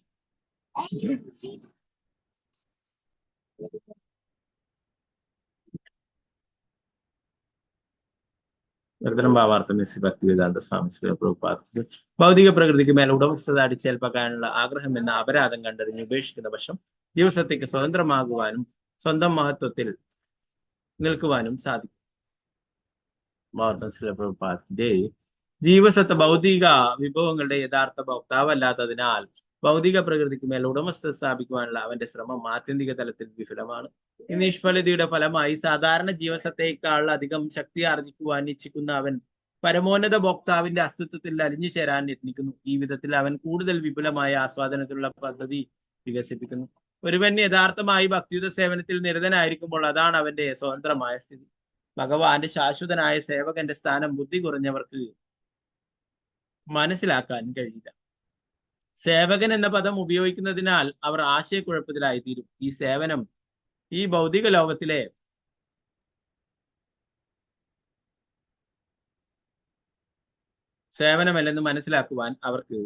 നിർദ്ദനം ഭാവാർത്ഥം എസ് ഭക്തിവേദാന്ത സ്വാമി ശ്രീ പ്രഭുപാദ. ഭൗതിക പ്രകൃതിക്ക് മേലെ ഉടമസ്ഥത അടിച്ചേൽപ്പാക്കാനുള്ള ആഗ്രഹം എന്ന അപരാധം കണ്ടറിഞ്ഞ് ഉപേക്ഷിക്കുന്ന പക്ഷം ദിവസത്തേക്ക് സ്വതന്ത്രമാകുവാനും സ്വന്തം മഹത്വത്തിൽ നിൽക്കുവാനും സാധിക്കും. ജീവസത്ത ഭൗതിക വിഭവങ്ങളുടെ യഥാർത്ഥ ഭോക്താവല്ലാത്തതിനാൽ ഭൗതിക പ്രകൃതിക്ക് മേൽ ഉടമസ്ഥത സ്ഥാപിക്കുവാനുള്ള അവന്റെ ശ്രമം ആത്യന്തിക തലത്തിൽ വിഫലമാണ്. ഈ നിഷ്ഫലതയുടെ ഫലമായി സാധാരണ ജീവസത്തേക്കാൾ അധികം ശക്തി ആർജിക്കുവാൻ ഇച്ഛിക്കുന്ന അവൻ പരമോന്നത ഭോക്താവിന്റെ അസ്തിത്വത്തിൽ അലിഞ്ഞു ചേരാൻ യത്നിക്കുന്നു. ഈ വിധത്തിൽ അവൻ കൂടുതൽ വിപുലമായ ആസ്വാദനത്തിലുള്ള പദ്ധതി വികസിപ്പിക്കുന്നു. ഒരുവൻ യഥാർത്ഥമായി ഭക്തിയുത സേവനത്തിൽ നിരതനായിരിക്കുമ്പോൾ അതാണ് അവന്റെ സ്വതന്ത്രമായ സ്ഥിതി. ഭഗവാന്റെ ശാശ്വതനായ സേവകന്റെ സ്ഥാനം ബുദ്ധി കുറഞ്ഞവർക്ക് മനസ്സിലാക്കാൻ കഴിയില്ല. സേവകൻ എന്ന പദം ഉപയോഗിക്കുന്നതിനാൽ അവർ ആശയക്കുഴപ്പത്തിലായിത്തീരും. ഈ സേവനം ഈ ഭൗതിക ലോകത്തിലെ സേവനമല്ലെന്ന് മനസ്സിലാക്കുവാൻ അവർക്ക്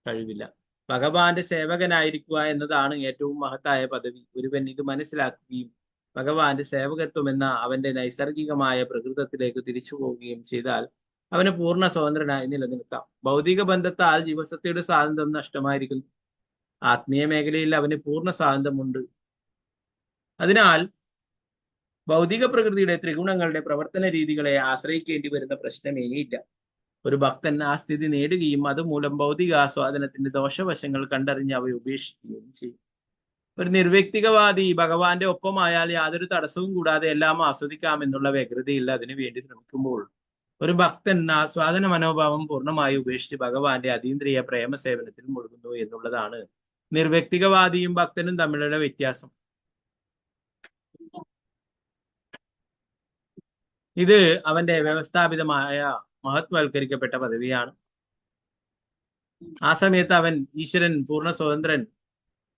കഴിവില്ല. ഭഗവാന്റെ സേവകനായിരിക്കുക എന്നതാണ് ഏറ്റവും മഹത്തായ പദവി. ഒരുവൻ ഇത് മനസ്സിലാക്കുകയും ഭഗവാന്റെ സേവകത്വം എന്ന അവന്റെ നൈസർഗികമായ പ്രകൃതത്തിലേക്ക് തിരിച്ചു പോവുകയും ചെയ്താൽ അവന് പൂർണ്ണ സ്വതന്ത്രനായി നിലനിൽക്കാം. ഭൗതിക ബന്ധത്താൽ ജീവസത്തയുടെ സ്വാതന്ത്ര്യം നഷ്ടമായിരിക്കുന്നു. ആത്മീയ മേഖലയിൽ അവന് പൂർണ്ണ സ്വാതന്ത്ര്യമുണ്ട്. അതിനാൽ ഭൗതിക പ്രകൃതിയുടെ ത്രിഗുണങ്ങളുടെ പ്രവർത്തന രീതികളെ ആശ്രയിക്കേണ്ടി വരുന്ന പ്രശ്നമേയില്ല. ഒരു ഭക്തൻ ആ സ്ഥിതി നേടുകയും അതുമൂലം ഭൗതിക ആസ്വാദനത്തിന്റെ ദോഷവശങ്ങൾ കണ്ടറിഞ്ഞ് അവയെ ഉപേക്ഷിക്കുകയും ചെയ്യും. ഒരു നിർവ്യക്തികവാദി ഭഗവാന്റെ ഒപ്പമായാൽ യാതൊരു തടസ്സവും കൂടാതെ എല്ലാം ആസ്വദിക്കാമെന്നുള്ള വ്യഗ്രതയിൽ അതിനു വേണ്ടി ശ്രമിക്കുമ്പോൾ ഒരു ഭക്തൻ ആസ്വാദന മനോഭാവം പൂർണ്ണമായി ഉപേക്ഷിച്ച് ഭഗവാന്റെ അതീന്ദ്രിയ പ്രേമ സേവനത്തിൽ മുഴുകുന്നു എന്നുള്ളതാണ് നിർവ്യക്തികവാദിയും ഭക്തനും തമ്മിലുള്ള വ്യത്യാസം. ഇത് അവന്റെ വ്യവസ്ഥാപിതമായ മഹത്വവൽക്കരിക്കപ്പെട്ട പദവിയാണ്. ആ സമയത്ത് അവൻ ഈശ്വരൻ പൂർണ്ണ സ്വതന്ത്രൻ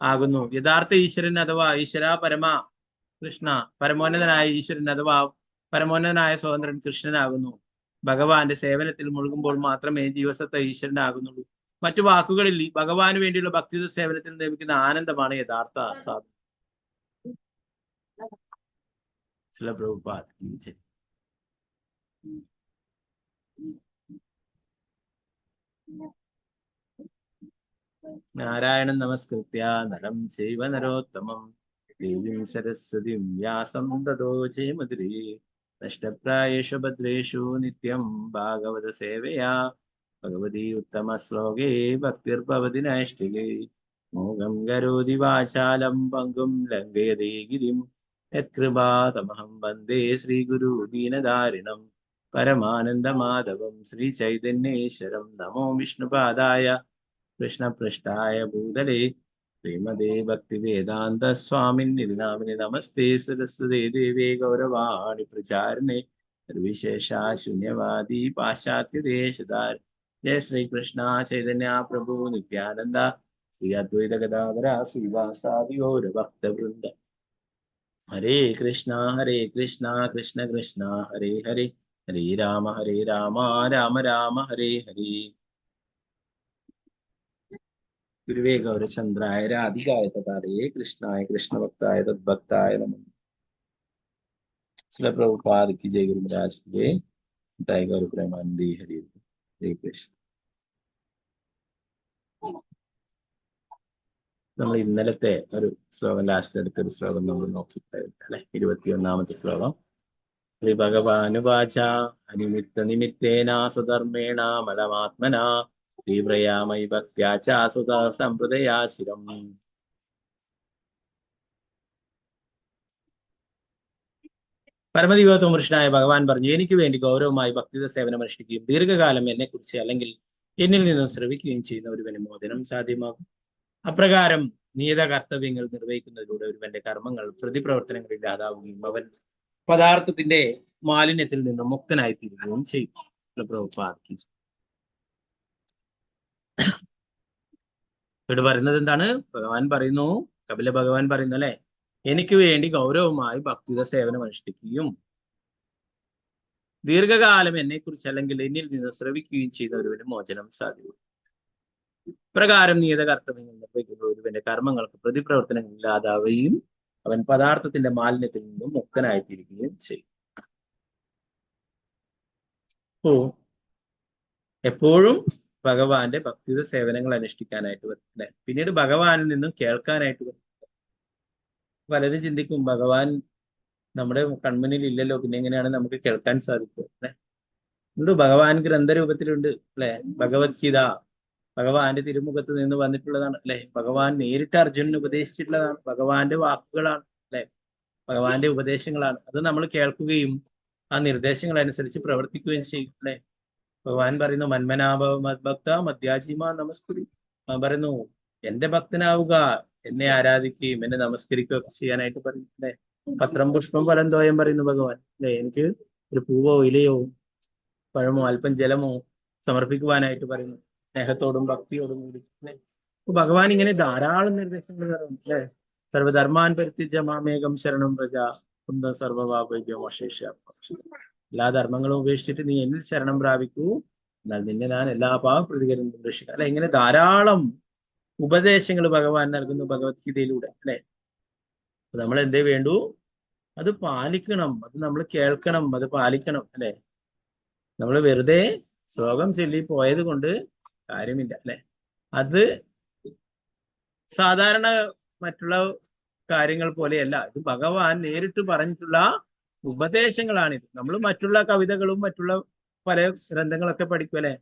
ആകുന്നു. യഥാർത്ഥ ഈശ്വരൻ അഥവാ ഈശ്വര പരമ കൃഷ്ണ, പരമോന്നതനായ ഈശ്വരൻ അഥവാ പരമോന്നതനായ സ്വതന്ത്രൻ കൃഷ്ണനാകുന്നു. ഭഗവാന്റെ സേവനത്തിൽ മുഴുകുമ്പോൾ മാത്രമേ ജീവസത്ത ഈശ്വരനാകുന്നുള്ളൂ. മറ്റു വാക്കുകളിൽ ഭഗവാന് വേണ്ടിയുള്ള ഭക്തിയുത സേവനത്തിൽ ലഭിക്കുന്ന ആനന്ദമാണ് യഥാർത്ഥ ആസ്വാദനം. ചില പ്രഭുപാദ. നാരായണം നമസ്കൃത്യ നരം ചൈവ നരോത്തമം ദേവീം സരസ്വതീം വ്യാസം തതോ ജയമുദ്രേ നഷ്ടപ്രായേഷു ഭദ്രേഷു നിത്യം ഭാഗവത സേവയാ ഭഗവതി ഉത്തമ ശ്ലോകേ ഭക്തിർഭവതി നൈഷ്ഠികേ മോഹം കരോതി വാചാലം പങ്കും ലംഘയതേ ഗിരിം യത്കൃപാതമഹം വന്ദേ ശ്രീഗുരു ദീനധാരിണം പരമാനന്ദമാധവം ശ്രീ ചൈതന്യേശ്വരം നമോ വിഷ്ണുപാദായ കൃഷ്ണപൃഷ്ഠായ ഭൂതലേ ശ്രീമതേ ഭക്തിവേദാന്ത സ്വാമിന്നിധി നാമിനി നമസ്തേ സരസ്വതേ ദേവേ ഗൗരവാണി പ്രചാരിണേ നിർവിശേഷ ശൂന്യവാദി പാശ്ചാത്യ ദേശധാര ജയ ശ്രീകൃഷ്ണ ചൈതന്യ പ്രഭു നിത്യാനന്ദ ശ്രീ അദ്വൈത ഗദാധര ശ്രീവാസാദി ഗൗരഭക്തവൃന്ദ. ഹരേ കൃഷ്ണ കൃഷ്ണ കൃഷ്ണ ഹരേ ഹരേ ഹരേ രാമ രാമ രാമ ഹരേ ഹരേ. ഗുരുവേ ഗൗരചന്ദ്രായ രാധികായ തഥാരേ കൃഷ്ണായ കൃഷ്ണഭക്തായ തദ്ഭക്തായ നമഃ. ശ്രീല പ്രഭുപാദ് കി ജയ. ഗുരു മഹാരാജ് കി ജയ. ജയ ഗൗര പ്രേമാനന്ദി. ഹരി ഹരേ കൃഷ്ണ. നമ്മൾ ഇന്നലത്തെ ഒരു ശ്ലോകം ലാസ്റ്റ് എടുത്തൊരു ശ്ലോകം നമ്മൾ നോക്കിയിട്ടായിരുന്നു അല്ലെ. 21ാമത്തെ ശ്ലോകം. ശ്രീ ഭഗവാനുവാച അനിമിത്ത നിമിത്തേന സ്വധർമ്മേണ മലമാത്മന തീവ്രയാമയി ഭക്ത്യാ ച സുത സമ്പ്രദയാശിരം. പരമദിവ്യോത്തമ പുരുഷനായ ഭഗവാൻ പറഞ്ഞു, എനിക്ക് വേണ്ടി ഗൗരവമായി ഭക്തിത സേവനം അനുഷ്ഠിക്കുകയും ദീർഘകാലം എന്നെ കുറിച്ച് അല്ലെങ്കിൽ എന്നിൽ നിന്നും ശ്രവിക്കുകയും ചെയ്യുന്ന ഒരുവന് മോചനം സാധ്യമാകും. അപ്രകാരം നിയത കർത്തവ്യങ്ങൾ നിർവഹിക്കുന്നതിലൂടെ ഒരുവന്റെ കർമ്മങ്ങൾ പ്രതിപ്രവർത്തനങ്ങൾ ഇല്ലാതാവുകയും അവൻ പദാർത്ഥത്തിന്റെ മാലിന്യത്തിൽ നിന്നും മുക്തനായി തീരുകയും ചെയ്യും. ഇവിടെ പറയുന്നത് എന്താണ്? ഭഗവാൻ പറയുന്നു, കപില ഭഗവാൻ പറയുന്നു അല്ലെ, എനിക്ക് വേണ്ടി ഗൗരവമായി ഭക്തിത സേവനം അനുഷ്ഠിക്കുകയും ദീർഘകാലം എന്നെ കുറിച്ച് അല്ലെങ്കിൽ എന്നിൽ നിന്ന് ശ്രവിക്കുകയും ചെയ്യുന്ന ഒരുവന് മോചനം സാധ്യവും. പ്രകാരം നിയത കർത്തവ്യങ്ങൾ നിർവഹിക്കുന്ന ഒരുവന്റെ കർമ്മങ്ങൾക്ക് പ്രതിപ്രവർത്തനങ്ങൾ ഇല്ലാതാവുകയും അവൻ പദാർത്ഥത്തിന്റെ മാലിന്യത്തിൽ നിന്നും മുക്തനായിത്തീരുകയും ചെയ്യും. എപ്പോഴും ഭഗവാന്റെ ഭക്തിത സേവനങ്ങൾ അനുഷ്ഠിക്കാനായിട്ട് വരും അല്ലെ. പിന്നീട് ഭഗവാനിൽ നിന്നും കേൾക്കാനായിട്ട് വരും. പലരും ചിന്തിക്കും, ഭഗവാൻ നമ്മുടെ കൺമുന്നിൽ ഇല്ലല്ലോ, പിന്നെ എങ്ങനെയാണ് നമുക്ക് കേൾക്കാൻ സാധിക്കുക അല്ലെ. ഉണ്ട്, ഭഗവാൻ ഗ്രന്ഥരൂപത്തിലുണ്ട് അല്ലെ. ഭഗവത്ഗീത ഭഗവാന്റെ തിരുമുഖത്ത് നിന്ന് വന്നിട്ടുള്ളതാണ് അല്ലെ. ഭഗവാൻ നേരിട്ട് അർജുനന് ഉപദേശിച്ചിട്ടുള്ളതാണ്. ഭഗവാന്റെ വാക്കുകളാണ് അല്ലെ, ഭഗവാന്റെ ഉപദേശങ്ങളാണ്. അത് നമ്മൾ കേൾക്കുകയും ആ നിർദ്ദേശങ്ങൾ അനുസരിച്ച് പ്രവർത്തിക്കുകയും ചെയ്യും അല്ലെ. ഭഗവാൻ പറയുന്നു, മന്മനാഭവ മദ്ഭക്ത മധ്യാജീമാ നമസ്കുരി. അവൻ പറയുന്നു, എന്റെ ഭക്തനാവുക, എന്നെ ആരാധിക്കുകയും എന്നെ നമസ്കരിക്കുകയൊക്കെ ചെയ്യാനായിട്ട് പറയും അല്ലെ. പത്രം പുഷ്പം ഫലം തോയം പറയുന്നു ഭഗവാൻ അല്ലെ. എനിക്ക് ഒരു പൂവോ ഇലയോ പഴമോ അല്പം ജലമോ സമർപ്പിക്കുവാനായിട്ട് പറയുന്നു, സ്നേഹത്തോടും ഭക്തിയോടും കൂടി അല്ലെ. അപ്പൊ ഭഗവാൻ ഇങ്ങനെ ധാരാളം നിർദ്ദേശങ്ങൾ തരുന്നു അല്ലെ. സർവധർമാൻ പരിത്യജ്യ മാമേകം ശരണം പ്രജ കുന്ദ സർവപാപഭ്യോ മോക്ഷേഷ. എല്ലാ ധർമ്മങ്ങളും ഉപേക്ഷിച്ചിട്ട് നീ എന്നിൽ ശരണം പ്രാപിക്കൂ, എന്നാൽ നിന്നെ ഞാൻ എല്ലാ പാപപ്രതികരണം രക്ഷിക്കാം അല്ലെ. ഇങ്ങനെ ധാരാളം ഉപദേശങ്ങൾ ഭഗവാൻ നൽകുന്നു ഭഗവത്ഗീതയിലൂടെ അല്ലെ. നമ്മൾ എന്തേ വേണ്ടു? അത് പാലിക്കണം, അത് നമ്മൾ കേൾക്കണം, അത് പാലിക്കണം അല്ലെ. നമ്മൾ വെറുതെ ശ്ലോകം ചൊല്ലി പോയത് കൊണ്ട് കാര്യമില്ല അല്ലെ. അത് സാധാരണ മറ്റുള്ള കാര്യങ്ങൾ പോലെയല്ല. ഇത് ഭഗവാൻ നേരിട്ട് പറഞ്ഞിട്ടുള്ള ഉപദേശങ്ങളാണിത്. നമ്മൾ മറ്റുള്ള കവിതകളും മറ്റുള്ള പല ഗ്രന്ഥങ്ങളൊക്കെ പഠിക്കും അല്ലെ,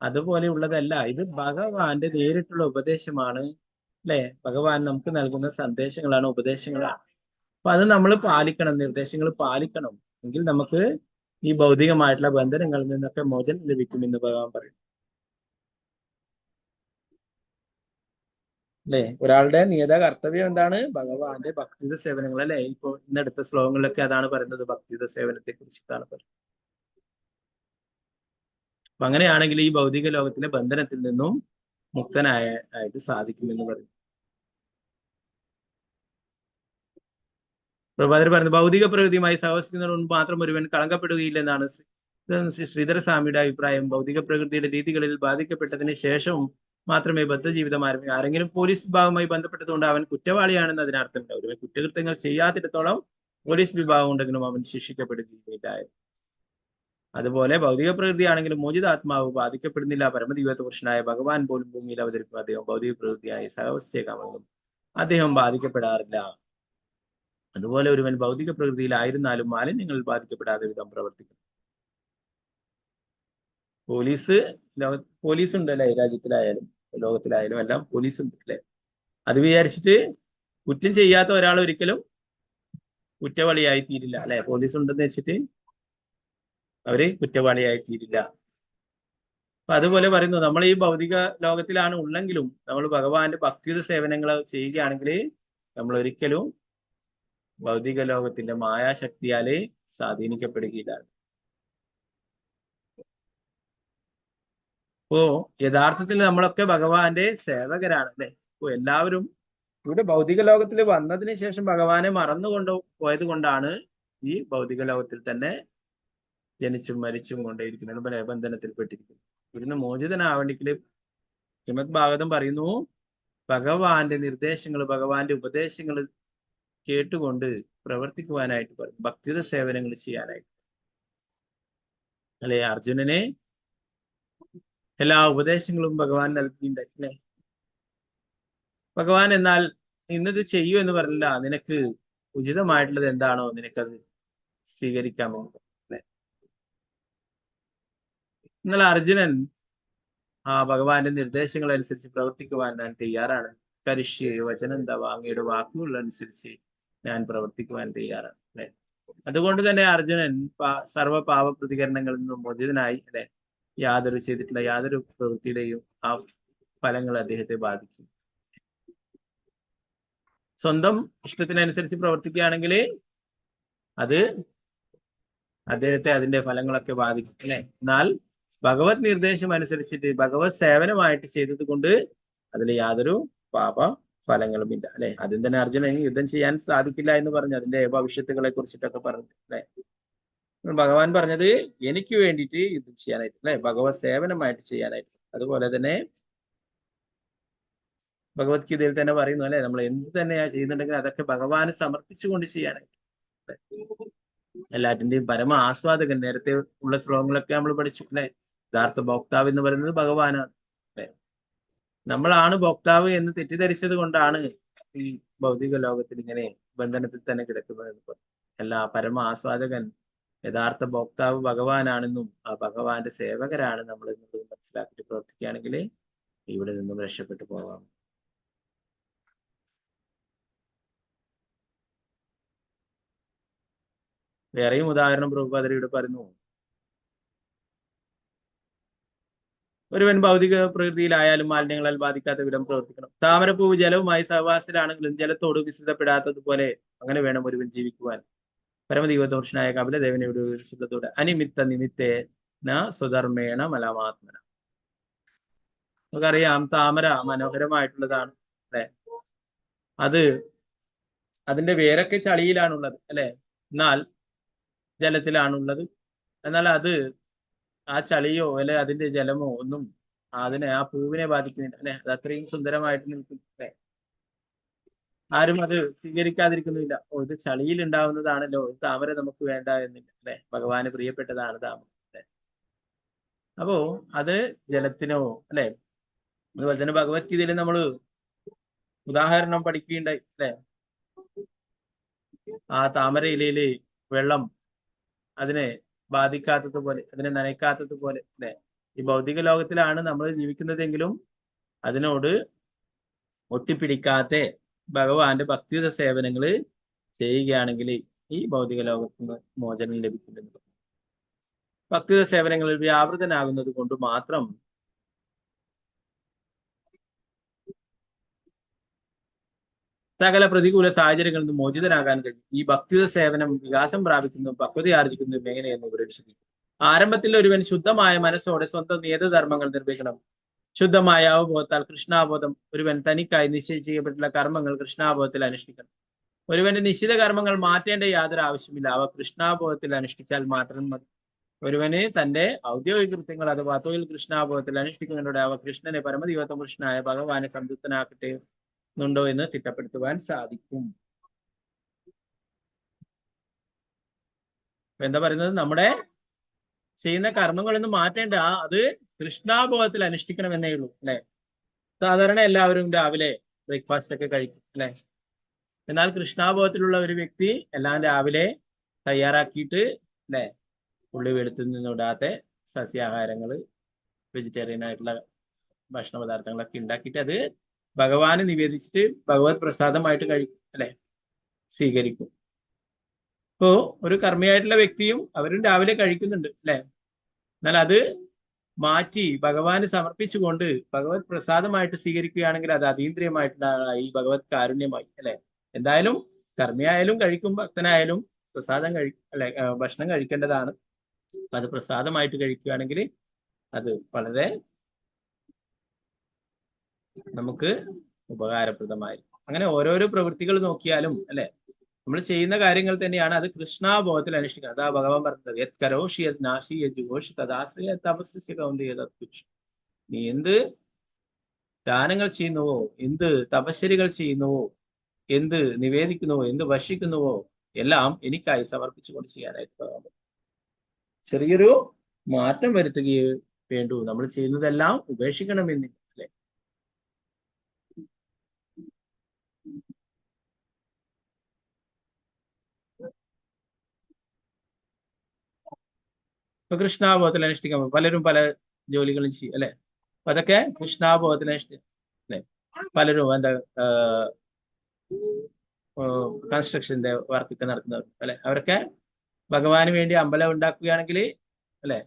അതുപോലെയുള്ളതല്ല. ഇത് ഭഗവാന്റെ നേരിട്ടുള്ള ഉപദേശമാണ് അല്ലെ. ഭഗവാൻ നമുക്ക് നൽകുന്ന സന്ദേശങ്ങളാണ്, ഉപദേശങ്ങളാണ്. അപ്പൊ അത് നമ്മൾ പാലിക്കണം, നിർദ്ദേശങ്ങൾ പാലിക്കണം. എങ്കിൽ നമുക്ക് ഈ ഭൗതികമായിട്ടുള്ള ബന്ധനങ്ങളിൽ നിന്നൊക്കെ മോചനം ലഭിക്കും എന്ന് ഭഗവാൻ പറയും അല്ലെ. ഒരാളുടെ നിയത കർത്തവ്യം എന്താണ്? ഭഗവാന്റെ ഭക്തിത സേവനങ്ങൾ അല്ലെ. ഇപ്പൊ ഇന്നെടുത്ത ശ്ലോകങ്ങളിലൊക്കെ അതാണ് പറയുന്നത്, ഭക്തിത സേവനത്തെ കുറിച്ചിട്ടാണ് പറയുന്നത്. അപ്പൊ അങ്ങനെയാണെങ്കിൽ ഈ ഭൗതിക ലോകത്തിലെ ബന്ധനത്തിൽ നിന്നും മുക്തനായിട്ട് സാധിക്കുമെന്ന് പറയും. പ്രഭാതർ പറയുന്നത്, ഭൗതിക പ്രകൃതിയുമായി സഹവസിക്കുന്നതിന് മുൻപ് മാത്രം ഒരുവൻ കളങ്കപ്പെടുകയില്ലെന്നാണ് ശ്രീധരസ്വാമിയുടെ അഭിപ്രായം. ഭൗതിക പ്രകൃതിയുടെ രീതികളിൽ ബാധിക്കപ്പെട്ടതിന് ശേഷവും മാത്രമേ ബദ്ധജീവിതം ആരംഭിക്കൂ. ആരെങ്കിലും പോലീസ് വിഭാഗവുമായി ബന്ധപ്പെട്ടതുകൊണ്ട് അവൻ കുറ്റവാളിയാണെന്ന് അതിനർത്ഥമില്ല. ഒരുവൻ കുറ്റകൃത്യങ്ങൾ ചെയ്യാത്തിടത്തോളം പോലീസ് വിഭാഗം ഉണ്ടെങ്കിലും അവൻ ശിക്ഷിക്കപ്പെടുകയില്ല. അതുപോലെ ഭൗതിക പ്രകൃതിയാണെങ്കിലും മോചിതാത്മാവ് ബാധിക്കപ്പെടുന്നില്ല. പരമദിവ്യത്വ പുരുഷനായ ഭഗവാൻ പോലും ഭൂമിയിൽ അവതരിക്കും അദ്ദേഹം ഭൗതിക പ്രകൃതിയായ സഹവസ്യകാമെങ്കിലും അദ്ദേഹം ബാധിക്കപ്പെടാറില്ല. അതുപോലെ ഒരുവൻ ഭൗതിക പ്രകൃതിയിലായിരുന്നാലും മാലിന്യങ്ങളിൽ ബാധിക്കപ്പെടാതെ വിധം പ്രവർത്തിക്കും. പോലീസ് ഉണ്ടല്ലേ, രാജ്യത്തിലായാലും ലോകത്തിലായാലും എല്ലാം പോലീസ് ഉണ്ട് അല്ലെ. അത് വിചാരിച്ചിട്ട് കുറ്റം ചെയ്യാത്ത ഒരാൾ ഒരിക്കലും കുറ്റവാളിയായി തീരില്ല അല്ലെ. പോലീസ് ഉണ്ടെന്ന് വെച്ചിട്ട് അവര് കുറ്റവാളിയായി തീരില്ല. അപ്പൊ അതുപോലെ പറയുന്നു, നമ്മൾ ഈ ഭൗതിക ലോകത്തിലാണ് ഉള്ളെങ്കിലും നമ്മൾ ഭഗവാന്റെ ഭക്തിയുടെ സേവനങ്ങൾ ചെയ്യുകയാണെങ്കിൽ നമ്മൾ ഒരിക്കലും ഭൗതിക ലോകത്തിന്റെ മായാശക്തിയാല് സ്വാധീനിക്കപ്പെടുകയില്ല. അപ്പോ യഥാർത്ഥത്തിൽ നമ്മളൊക്കെ ഭഗവാന്റെ സേവകരാണ് അല്ലെ. അപ്പൊ എല്ലാവരും ഇവിടെ ഭൗതിക ലോകത്തിൽ വന്നതിന് ശേഷം ഭഗവാനെ മറന്നുകൊണ്ട് പോയത് കൊണ്ടാണ് ഈ ഭൗതിക ലോകത്തിൽ തന്നെ ജനിച്ചും മരിച്ചും കൊണ്ടേയിരിക്കുന്നത്, ബന്ധനത്തിൽപ്പെട്ടിരിക്കുന്നു. ഇവിടുന്ന് മോചിതനാവണമെങ്കിൽ ശ്രീമദ് ഭാഗവതം പറയുന്നു, ഭഗവാന്റെ നിർദ്ദേശങ്ങൾ, ഭഗവാന്റെ ഉപദേശങ്ങൾ കേട്ടുകൊണ്ട് പ്രവർത്തിക്കുവാനായിട്ട് പറയും, ഭക്തിയുടെ സേവനങ്ങൾ ചെയ്യാനായിട്ട് അല്ലെ. അർജുനനെ എല്ലാ ഉപദേശങ്ങളും ഭഗവാൻ നൽകിയിട്ടുണ്ടായി അല്ലെ. ഭഗവാൻ എന്നാൽ ഇന്നത് ചെയ്യൂ എന്ന് പറഞ്ഞില്ല, നിനക്ക് ഉചിതമായിട്ടുള്ളത് എന്താണോ നിനക്കത് സ്വീകരിക്കാമോ അല്ലെ. എന്നാൽ അർജുനൻ ഭഗവാന്റെ നിർദ്ദേശങ്ങൾ അനുസരിച്ച് പ്രവർത്തിക്കുവാൻ ഞാൻ തയ്യാറാണ്. കരിഷ്യ വചനം തവ, അങ്ങയുടെ വാക്കുകൾ അനുസരിച്ച് ഞാൻ പ്രവർത്തിക്കുവാൻ തയ്യാറാണ് അല്ലെ. അതുകൊണ്ട് തന്നെ അർജുനൻ സർവ പാപ പ്രതികരണങ്ങളിൽ നിന്നും മോചിതനായി അല്ലെ. ചെയ്തിട്ടുള്ള യാതൊരു പ്രവൃത്തിയുടെയും ആ ഫലങ്ങൾ അദ്ദേഹത്തെ ബാധിക്കും. സ്വന്തം ഇഷ്ടത്തിനനുസരിച്ച് പ്രവർത്തിക്കുകയാണെങ്കിൽ അത് അദ്ദേഹത്തെ അതിന്റെ ഫലങ്ങളൊക്കെ ബാധിക്കും അല്ലെ. എന്നാൽ ഭഗവത് നിർദ്ദേശം അനുസരിച്ചിട്ട് ഭഗവത് സേവനമായിട്ട് ചെയ്തത് കൊണ്ട് അതിൽ യാതൊരു പാപ ഫലങ്ങളും ഇല്ല അല്ലെ. ആദ്യം തന്നെ അർജുനൻ യുദ്ധം ചെയ്യാൻ സാധിക്കില്ല എന്ന് പറഞ്ഞു, അതിന്റെ ഭവിഷ്യത്തുകളെ കുറിച്ചിട്ടൊക്കെ പറഞ്ഞു അല്ലെ. ഭഗവാൻ പറഞ്ഞത് എനിക്ക് വേണ്ടിയിട്ട് യുദ്ധം ചെയ്യാനായിട്ട് അല്ലെ, ഭഗവത് സേവനമായിട്ട് ചെയ്യാനായിട്ട്. അതുപോലെ തന്നെ ഭഗവത്ഗീതയിൽ തന്നെ പറയുന്നു അല്ലെ, നമ്മൾ എന്ത് തന്നെയാ ചെയ്യുന്നുണ്ടെങ്കിൽ അതൊക്കെ ഭഗവാന് സമർപ്പിച്ചുകൊണ്ട് ചെയ്യാനായിട്ട്. എല്ലാറ്റിന്റെയും പരമ ആസ്വാദകൻ, നേരത്തെ ഉള്ള ശ്ലോകങ്ങളൊക്കെ നമ്മൾ പഠിച്ചു അല്ലെ. യഥാർത്ഥ ഭോക്താവ് എന്ന് പറയുന്നത് ഭഗവാനാണ് അല്ലെ. നമ്മളാണ് ഭോക്താവ് എന്ന് തെറ്റിദ്ധരിച്ചത് കൊണ്ടാണ് ഈ ഭൗതിക ലോകത്തിൽ ഇങ്ങനെ ബന്ധനത്തിൽ തന്നെ കിടക്കുന്നത്. എല്ലാ പരമ ആസ്വാദകൻ, യഥാർത്ഥ ഭോക്താവ് ഭഗവാനാണെന്നും ആ ഭഗവാന്റെ സേവകരാണ് നമ്മൾ എന്നുള്ളത് മനസ്സിലാക്കിയിട്ട് പ്രവർത്തിക്കുകയാണെങ്കിൽ ഇവിടെ നിന്നും രക്ഷപ്പെട്ടു പോകാം. വേറെയും ഉദാഹരണം പ്രഭുപാദരിയുടെ പറയുന്നു, ഒരുവൻ ഭൗതിക പ്രകൃതിയിലായാലും മാലിന്യങ്ങളാൽ ബാധിക്കാത്ത വിധം പ്രവർത്തിക്കണം. താമരപ്പൂവ് ജലവുമായി സഹവാസത്തിലാണെങ്കിലും ജലത്തോട് വിസിതപ്പെടാത്തതുപോലെ അങ്ങനെ വേണം ഒരുവൻ ജീവിക്കുവാൻ. പരമദൈവദോഷനായ കപിലദേവനയുടെ ശുദ്ധത്തോടെ അനിമിത്ത നിമിത്തേന സ്വധർമ്മേണ മലമാത്മന. നമുക്കറിയാം താമര മനോഹരമായിട്ടുള്ളതാണ് അല്ലെ. അതിന്റെ വേരൊക്കെ ചളിയിലാണുള്ളത് അല്ലെ, എന്നാൽ ജലത്തിലാണുള്ളത്. എന്നാൽ ആ ചളിയോ അല്ലെ അതിന്റെ ജലമോ ഒന്നും ആ പൂവിനെ ബാധിക്കുന്നില്ല അല്ലെ. അത് അത്രയും സുന്ദരമായിട്ട് നിൽക്കും അല്ലെ. ആരും അത് സ്വീകരിക്കാതിരിക്കുന്നില്ല. ഇത് ചളിയിൽ ഉണ്ടാവുന്നതാണല്ലോ, താമര നമുക്ക് വേണ്ട എന്നില്ല അല്ലെ. ഭഗവാന് പ്രിയപ്പെട്ടതാണ് താമര അല്ലെ. അപ്പോ അത് ജലത്തിനോ അല്ലെ. അതുപോലെ തന്നെ ഭഗവത്ഗീതയിൽ നമ്മൾ ഉദാഹരണം പഠിക്കുകയുണ്ടായി അല്ലെ. ആ താമര ഇലയില് വെള്ളം അതിനെ ബാധിക്കാത്തതുപോലെ, അതിനെ നനയ്ക്കാത്തതുപോലെ അല്ലെ. ഈ ഭൗതിക ലോകത്തിലാണ് നമ്മൾ ജീവിക്കുന്നതെങ്കിലും അതിനോട് ഒട്ടിപ്പിടിക്കാത്ത ഭഗവാന്റെ ഭക്തിയുത സേവനങ്ങൾ ചെയ്യുകയാണെങ്കിൽ ഈ ഭൗതിക ലോകത്തിന് മോചനം ലഭിക്കുന്നത്. ഭക്തിയുത സേവനങ്ങളിൽ വ്യാപൃതനാകുന്നത് കൊണ്ട് മാത്രം സകല പ്രതികൂല സാഹചര്യങ്ങളിൽ നിന്ന് മോചിതനാകാൻ കഴിയും. ഈ ഭക്തിയുത സേവനം വികാസം പ്രാപിക്കുന്നതും പക്വതയാർജിക്കുന്നതും എങ്ങനെയെന്ന് ഉപദേശിക്കുന്നു. ആരംഭത്തിൽ ഒരുവൻ ശുദ്ധമായ മനസ്സോടെ സ്വന്തം നിയതധർമ്മങ്ങൾ നിർവഹിക്കണം. ശുദ്ധമായ അവബോധത്താൽ കൃഷ്ണാബോധം ഒരുവൻ തനിക്കായി നിശ്ചയിച്ച് ചെയ്യപ്പെട്ടുള്ള കർമ്മങ്ങൾ കൃഷ്ണാബോധത്തിൽ അനുഷ്ഠിക്കണം. ഒരുവന്റെ നിശ്ചിത കർമ്മങ്ങൾ മാറ്റേണ്ട യാതൊരു ആവശ്യമില്ല, അവ കൃഷ്ണാബോധത്തിൽ അനുഷ്ഠിച്ചാൽ മാത്രം മതി. ഒരുവന് തന്റെ ഔദ്യോഗിക കൃത്യങ്ങൾ അഥവാ തൊഴിൽ കൃഷ്ണാബോധത്തിൽ അനുഷ്ഠിക്കുന്നതിലൂടെ അവ കൃഷ്ണനെ പരമദൈവത്വ പുരുഷനായ ഭഗവാനെ സംതൃപ്തനാക്കട്ടെ ുണ്ടോ എന്ന് തിട്ടപ്പെടുത്തുവാൻ സാധിക്കും. എന്താ പറയുന്നത്, നമ്മുടെ ചെയ്യുന്ന കർമ്മങ്ങളൊന്നും മാറ്റേണ്ട, അത് കൃഷ്ണാബോധത്തിൽ അനുഷ്ഠിക്കണമെന്നേ ഉള്ളൂ അല്ലെ. സാധാരണ എല്ലാവരും രാവിലെ ബ്രേക്ക്ഫാസ്റ്റ് ഒക്കെ കഴിക്കും അല്ലെ. എന്നാൽ കൃഷ്ണാബോധത്തിലുള്ള ഒരു വ്യക്തി എല്ലാം രാവിലെ തയ്യാറാക്കിയിട്ട് അല്ലെ, ഉള്ളി വെളുത്തുനിന്ന് ഇടാത്ത സസ്യാഹാരങ്ങൾ, വെജിറ്റേറിയൻ ആയിട്ടുള്ള ഭക്ഷണ പദാർത്ഥങ്ങളൊക്കെ ഉണ്ടാക്കിയിട്ട് അത് ഭഗവാന് നിവേദിച്ചിട്ട് ഭഗവത് പ്രസാദമായിട്ട് കഴിക്കും അല്ലെ, സ്വീകരിക്കും. ഇപ്പോ ഒരു കർമ്മിയായിട്ടുള്ള വ്യക്തിയും അവരും രാവിലെ കഴിക്കുന്നുണ്ട് അല്ലെ. എന്നാൽ അത് മാറ്റി ഭഗവാന് സമർപ്പിച്ചുകൊണ്ട് ഭഗവത് പ്രസാദമായിട്ട് സ്വീകരിക്കുകയാണെങ്കിൽ അത് അതീന്ദ്രിയമായിട്ടുള്ള ഈ ഭഗവത് കാരുണ്യമായി അല്ലെ. എന്തായാലും കർമ്മിയായാലും കഴിക്കും, ഭക്തനായാലും പ്രസാദം അല്ലെ ഭക്ഷണം കഴിക്കേണ്ടതാണ്. അത് പ്രസാദമായിട്ട് കഴിക്കുകയാണെങ്കിൽ അത് വളരെ നമുക്ക് ഉപകാരപ്രദമായി. അങ്ങനെ ഓരോരോ പ്രവൃത്തികൾ നോക്കിയാലും അല്ലെ, നമ്മൾ ചെയ്യുന്ന കാര്യങ്ങൾ തന്നെയാണ് അത് കൃഷ്ണാബോധത്തിൽ അനുഷ്ഠിക്കുന്നത്. അതാ ഭഗവാൻ പറഞ്ഞത്, യത് കരോഷി യത് നാശി യത് ജുഗോഷി തദാശ്രയ തപസ്യ കൗന്ദയ തത്പുരുഷം. നീ എന്ത് ദാനങ്ങൾ ചെയ്യുന്നുവോ, എന്ത് തപശ്ശരികൾ ചെയ്യുന്നുവോ, എന്ത് നിവേദിക്കുന്നുവോ, എന്ത് ഭക്ഷിക്കുന്നുവോ എല്ലാം എനിക്കായി സമർപ്പിച്ചുകൊണ്ട് ചെയ്യാനായിട്ട് ഭഗവാൻ. ചെറിയൊരു മാറ്റം വരുത്തുകയേ വേണ്ടൂ, നമ്മൾ ചെയ്യുന്നതെല്ലാം ഉപേക്ഷിക്കണമെന്നില്ല അല്ലെ. ഇപ്പൊ കൃഷ്ണാബോധത്തിൽ അനുഷ്ഠിക്കാൻ പലരും പല ജോലികളും ചെയ്യും അല്ലെ. അപ്പൊ അതൊക്കെ കൃഷ്ണാബോധത്തിൽ അനുഷ്ഠിക്കും അല്ലെ. പലരും എന്താ കൺസ്ട്രക്ഷന്റെ വർക്കൊക്കെ നടത്തുന്നവർ അല്ലെ, അവരൊക്കെ ഭഗവാന് വേണ്ടി അമ്പലം ഉണ്ടാക്കുകയാണെങ്കിൽ അല്ലെ,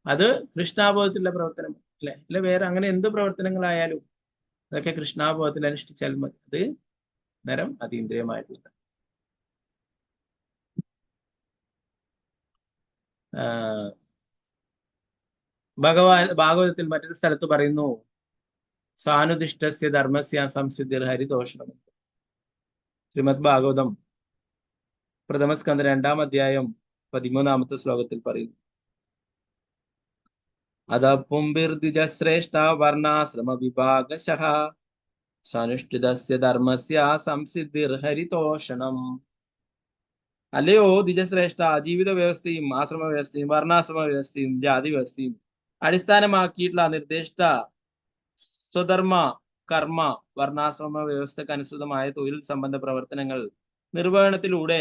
അത് കൃഷ്ണാബോധത്തിലുള്ള പ്രവർത്തനം അല്ലെ. അല്ലെ വേറെ അങ്ങനെ എന്ത് പ്രവർത്തനങ്ങളായാലും അതൊക്കെ കൃഷ്ണാബോധത്തിൽ അനുഷ്ഠിച്ചാൽ മതി. അത് നേരം അതീന്ദ്രിയമായിട്ടുള്ള ഭാഗവതത്തിൽ മറ്റൊരു സ്ഥലത്ത് പറയുന്നു, സാനുദിഷ്ടസ്യ ധർമ്മസ്യ സംസിദ്ധിർ ഹരിതോഷണം. ശ്രീമദ് ഭാഗവതം പ്രഥമസ്കന്ധം 2-ാം അധ്യായം 13-ാമത്തെ ശ്ലോകത്തിൽ പറയുന്നു, അത പുംബിർദ്വിജശ്രേഷ്ഠ വർണ്ണാശ്രമ വിഭാഗശഃ സനുഷ്ഠിതസ്യ ധർമ്മസ്യ സംസിദ്ധിർ ഹരിതോഷണം. അല്ലയോ ദ്വിജശ്രേഷ്ഠ, ജീവിത വ്യവസ്ഥയും ആശ്രമ വ്യവസ്ഥയും വർണ്ണാശ്രമ വ്യവസ്ഥയും ജാതി വ്യവസ്ഥയും അടിസ്ഥാനമാക്കിയിട്ടുള്ള നിർദ്ദിഷ്ട സ്വധർമ്മ കർമ്മ വർണ്ണാശ്രമ വ്യവസ്ഥക്ക് അനുസൃതമായ തൊഴിൽ സംബന്ധ പ്രവർത്തനങ്ങൾ നിർവഹണത്തിലൂടെ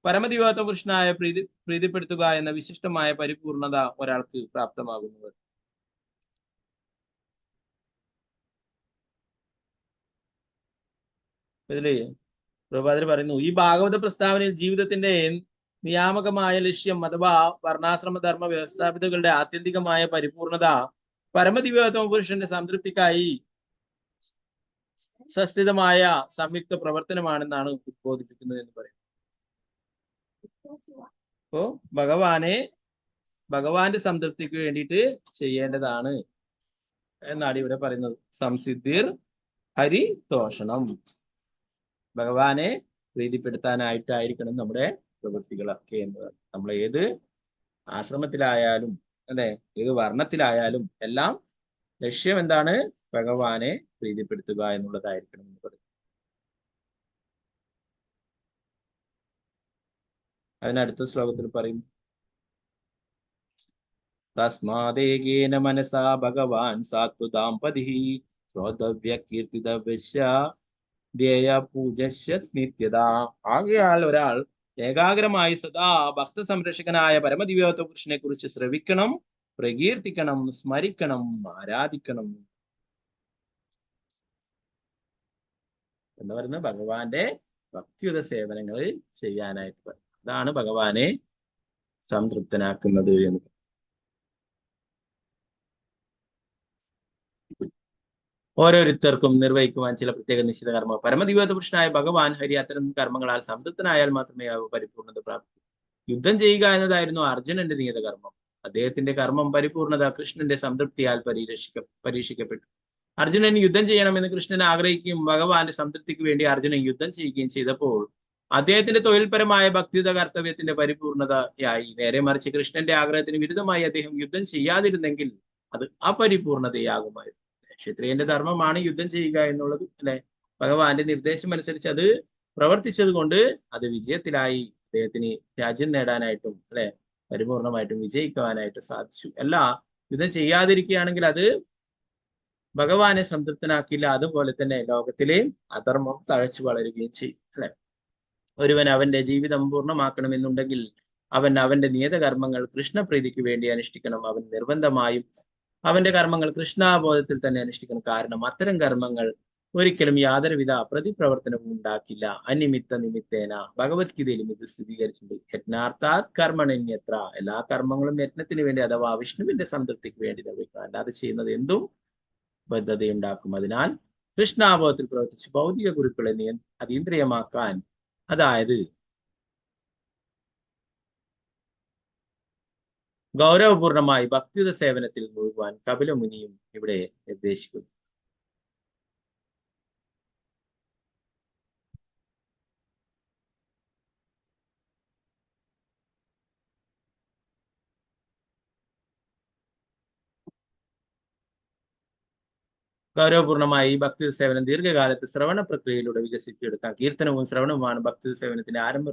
പരമദിവ്യാത്മ പുരുഷനായ പ്രീതിപ്പെടുത്തുക എന്ന വിശിഷ്ടമായ പരിപൂർണത ഒരാൾക്ക് പ്രാപ്തമാകുന്നത്. ഇതില് പ്രഭാതിൽ പറയുന്നു, ഈ ഭാഗവത പ്രസ്താവനയിൽ ജീവിതത്തിന്റെ നിയാമകമായ ലക്ഷ്യം അഥവാ വർണ്ണാശ്രമ ധർമ്മ വ്യവസ്ഥാപിതകളുടെ ആത്യന്തികമായ പരിപൂർണത പരമദിവ്യാത്മ പുരുഷന്റെ സംതൃപ്തിക്കായി സസ്ഥിതമായ സംയുക്ത പ്രവർത്തനമാണെന്നാണ് ഉദ്ബോധിപ്പിക്കുന്നത് എന്ന് പറയും. അപ്പോ ഭഗവാന്റെ സംതൃപ്തിക്ക് വേണ്ടിയിട്ട് ചെയ്യേണ്ടതാണ് എന്നാണ് ഇവിടെ പറയുന്നത്. സംസിദ്ധിർ ഹരിതോഷണം. ഭഗവാനെ പ്രീതിപ്പെടുത്താനായിട്ടായിരിക്കണം നമ്മുടെ പ്രവൃത്തികളൊക്കെ എന്നതാണ്. നമ്മൾ ഏത് ആശ്രമത്തിലായാലും അല്ലെ, ഏത് വർണ്ണത്തിലായാലും എല്ലാം ലക്ഷ്യം എന്താണ്? ഭഗവാനെ പ്രീതിപ്പെടുത്തുക എന്നുള്ളതായിരിക്കണം എന്ന് പറയും. അതിനടുത്ത ശ്ലോകത്തിൽ പറയും, തസ്മാദേകേന മനസാ ഭഗവാൻ സാത്വതാംപതിഃ ശ്രോതവ്യ കീർത്തിതവ്യശ്ച ധ്യേയ പൂജസ്യ നിത്യത. ആകയാൽ ഒരാൾ ഏകാഗ്രമായി സദാ ഭക്ത സംരക്ഷകനായ പരമദിവ്യാത്മ പുരുഷനെ കുറിച്ച് ശ്രവിക്കണം, പ്രകീർത്തിക്കണം, സ്മരിക്കണം, ആരാധിക്കണം. എന്താ പറയുന്നത്? ഭഗവാന്റെ ഭക്തിയുത സേവനങ്ങൾ ചെയ്യാനായിട്ട്. അതാണ് ഭഗവാനെ സംതൃപ്തനാക്കുന്നത് എന്ന്. ഓരോരുത്തർക്കും നിർവഹിക്കുവാൻ ചില പ്രത്യേക നിശ്ചിത കർമ്മം. പരമദിവ്യാത്മ പുരുഷനായ ഭഗവാൻ ഹരി അത്തരം കർമ്മങ്ങളാൽ സംതൃപ്തനായാൽ മാത്രമേ അവ പരിപൂർണത പ്രാപിക്കൂ. യുദ്ധം ചെയ്യുക എന്നതായിരുന്നു അർജുനന്റെ നിയത കർമ്മം. അദ്ദേഹത്തിന്റെ കർമ്മം പരിപൂർണത കൃഷ്ണന്റെ സംതൃപ്തിയാൽ പരീക്ഷിക്കപ്പെട്ടു. അർജുനൻ യുദ്ധം ചെയ്യണമെന്ന് കൃഷ്ണൻ ആഗ്രഹിക്കുകയും ഭഗവാന്റെ സംതൃപ്തിക്ക് വേണ്ടി അർജുനൻ യുദ്ധം ചെയ്യുകയും ചെയ്തപ്പോൾ അദ്ദേഹത്തിന്റെ തൊഴിൽപരമായ ഭക്തിയുത കർത്തവ്യത്തിന്റെ പരിപൂർണതയായി. നേരെ മറിച്ച് കൃഷ്ണന്റെ ആഗ്രഹത്തിന് വിരുദ്ധമായി അദ്ദേഹം യുദ്ധം ചെയ്യാതിരുന്നെങ്കിൽ അത് അപരിപൂർണതയാകുമായിരുന്നു. ക്ഷത്രിയന്റെ ധർമ്മമാണ് യുദ്ധം ചെയ്യുക എന്നുള്ളത് അല്ലെ. ഭഗവാന്റെ നിർദ്ദേശം അനുസരിച്ച് അത് പ്രവർത്തിച്ചത് കൊണ്ട് അത് വിജയത്തിലായി. അദ്ദേഹത്തിന് രാജ്യം നേടാനായിട്ടും അല്ലെ പരിപൂർണമായിട്ടും വിജയിക്കുവാനായിട്ട് സാധിച്ചു. അല്ല, യുദ്ധം ചെയ്യാതിരിക്കുകയാണെങ്കിൽ അത് ഭഗവാനെ സംതൃപ്തനാക്കില്ല. അതുപോലെ തന്നെ ലോകത്തിലെ അധർമ്മം തഴച്ചു വളരുകയും ചെയ്യും. അല്ലെ, ഒരുവൻ അവന്റെ ജീവിതം പൂർണ്ണമാക്കണമെന്നുണ്ടെങ്കിൽ അവൻ അവന്റെ നിയതകർമ്മങ്ങൾ കൃഷ്ണപ്രീതിക്ക് വേണ്ടി അനുഷ്ഠിക്കണം. അവൻ നിർബന്ധമായും അവന്റെ കർമ്മങ്ങൾ കൃഷ്ണാബോധത്തിൽ തന്നെ അനുഷ്ഠിക്കണം. കാരണം അത്തരം കർമ്മങ്ങൾ ഒരിക്കലും യാതൊരുവിധ പ്രതിപ്രവർത്തനവും ഉണ്ടാക്കില്ല. അനിമിത്ത നിമിത്തേന ഭഗവത്ഗീതയിലും ഇത് സ്ഥിരീകരിച്ചിട്ടുണ്ട്. യജ്ഞാർത്ഥാത് കർമ്മണ്യത്ര, എല്ലാ കർമ്മങ്ങളും യജ്ഞത്തിന് വേണ്ടി അഥവാ വിഷ്ണുവിന്റെ സംതൃപ്തിക്ക് വേണ്ടി നിർവഹിക്കണം. അല്ലാതെ ചെയ്യുന്നത് എന്തും ബദ്ധതയുണ്ടാക്കും. അതിനാൽ കൃഷ്ണാബോധത്തിൽ പ്രവർത്തിച്ച് ഭൗതിക ഗുരുക്കളെ അതീന്ദ്രിയമാക്കാൻ, അതായത് ഗൗരവപൂർണമായി ഭക്തിയുത സേവനത്തിൽ മുഴുകുവാൻ കപിലമുനിയും ഇവിടെ നിർദ്ദേശിക്കുന്നു. ഗൗരവപൂർണമായി ഈ ഭക്തി സേവനം ദീർഘകാലത്ത് ശ്രവണ പ്രക്രിയയിലൂടെ വികസിപ്പിച്ചെടുക്കാം. കീർത്തനവും ശ്രവണവുമാണ് ഭക്തി സേവനത്തിന്റെ ആരംഭ.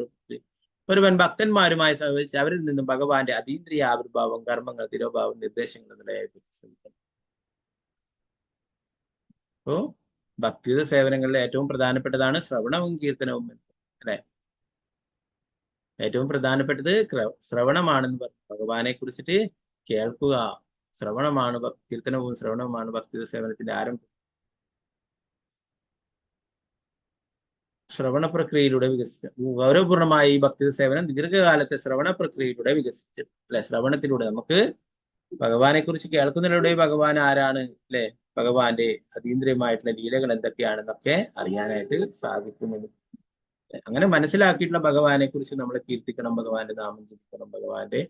ഒരുവൻ ഭക്തന്മാരുമായി സഹകരിച്ച് അവരിൽ നിന്നും ഭഗവാന്റെ അതീന്ദ്രിയ ആവിർഭാവം, കർമ്മങ്ങൾ, തിരോഭാവം, നിർദ്ദേശങ്ങൾ എന്നിവയായി ശ്രമിക്കണം. അപ്പോ ഭക്തിയുത സേവനങ്ങളിലെ ഏറ്റവും പ്രധാനപ്പെട്ടതാണ് ശ്രവണവും കീർത്തനവും. അല്ലെ, ഏറ്റവും പ്രധാനപ്പെട്ടത് ശ്രവണമാണെന്ന് പറഞ്ഞു. ഭഗവാനെ കുറിച്ചിട്ട് കേൾക്കുക. ശ്രവണമാണ്, കീർത്തനവും ശ്രവണവുമാണ് ഭക്തിയുത സേവനത്തിന്റെ ആരംഭം. ശ്രവണ പ്രക്രിയയിലൂടെ വികസിച്ചു. ഗൗരവപൂർണമായി ഈ ഭക്തി സേവനം ദീർഘകാലത്തെ ശ്രവണ പ്രക്രിയയിലൂടെ വികസിച്ചു. അല്ലെ, ശ്രവണത്തിലൂടെ നമുക്ക് ഭഗവാനെ കുറിച്ച് കേൾക്കുന്നതിലൂടെ ഭഗവാൻ ആരാണ്, അല്ലെ, ഭഗവാന്റെ അതീന്ദ്രിയമായിട്ടുള്ള ലീലകൾ എന്തൊക്കെയാണെന്നൊക്കെ അറിയാനായിട്ട് സാധിക്കുമെന്ന്. അങ്ങനെ മനസ്സിലാക്കിയിട്ടുള്ള ഭഗവാനെ കുറിച്ച് നമ്മൾ കീർത്തിക്കണം, ഭഗവാന്റെ നാമം ജപിക്കണം, ഭഗവാന്റെ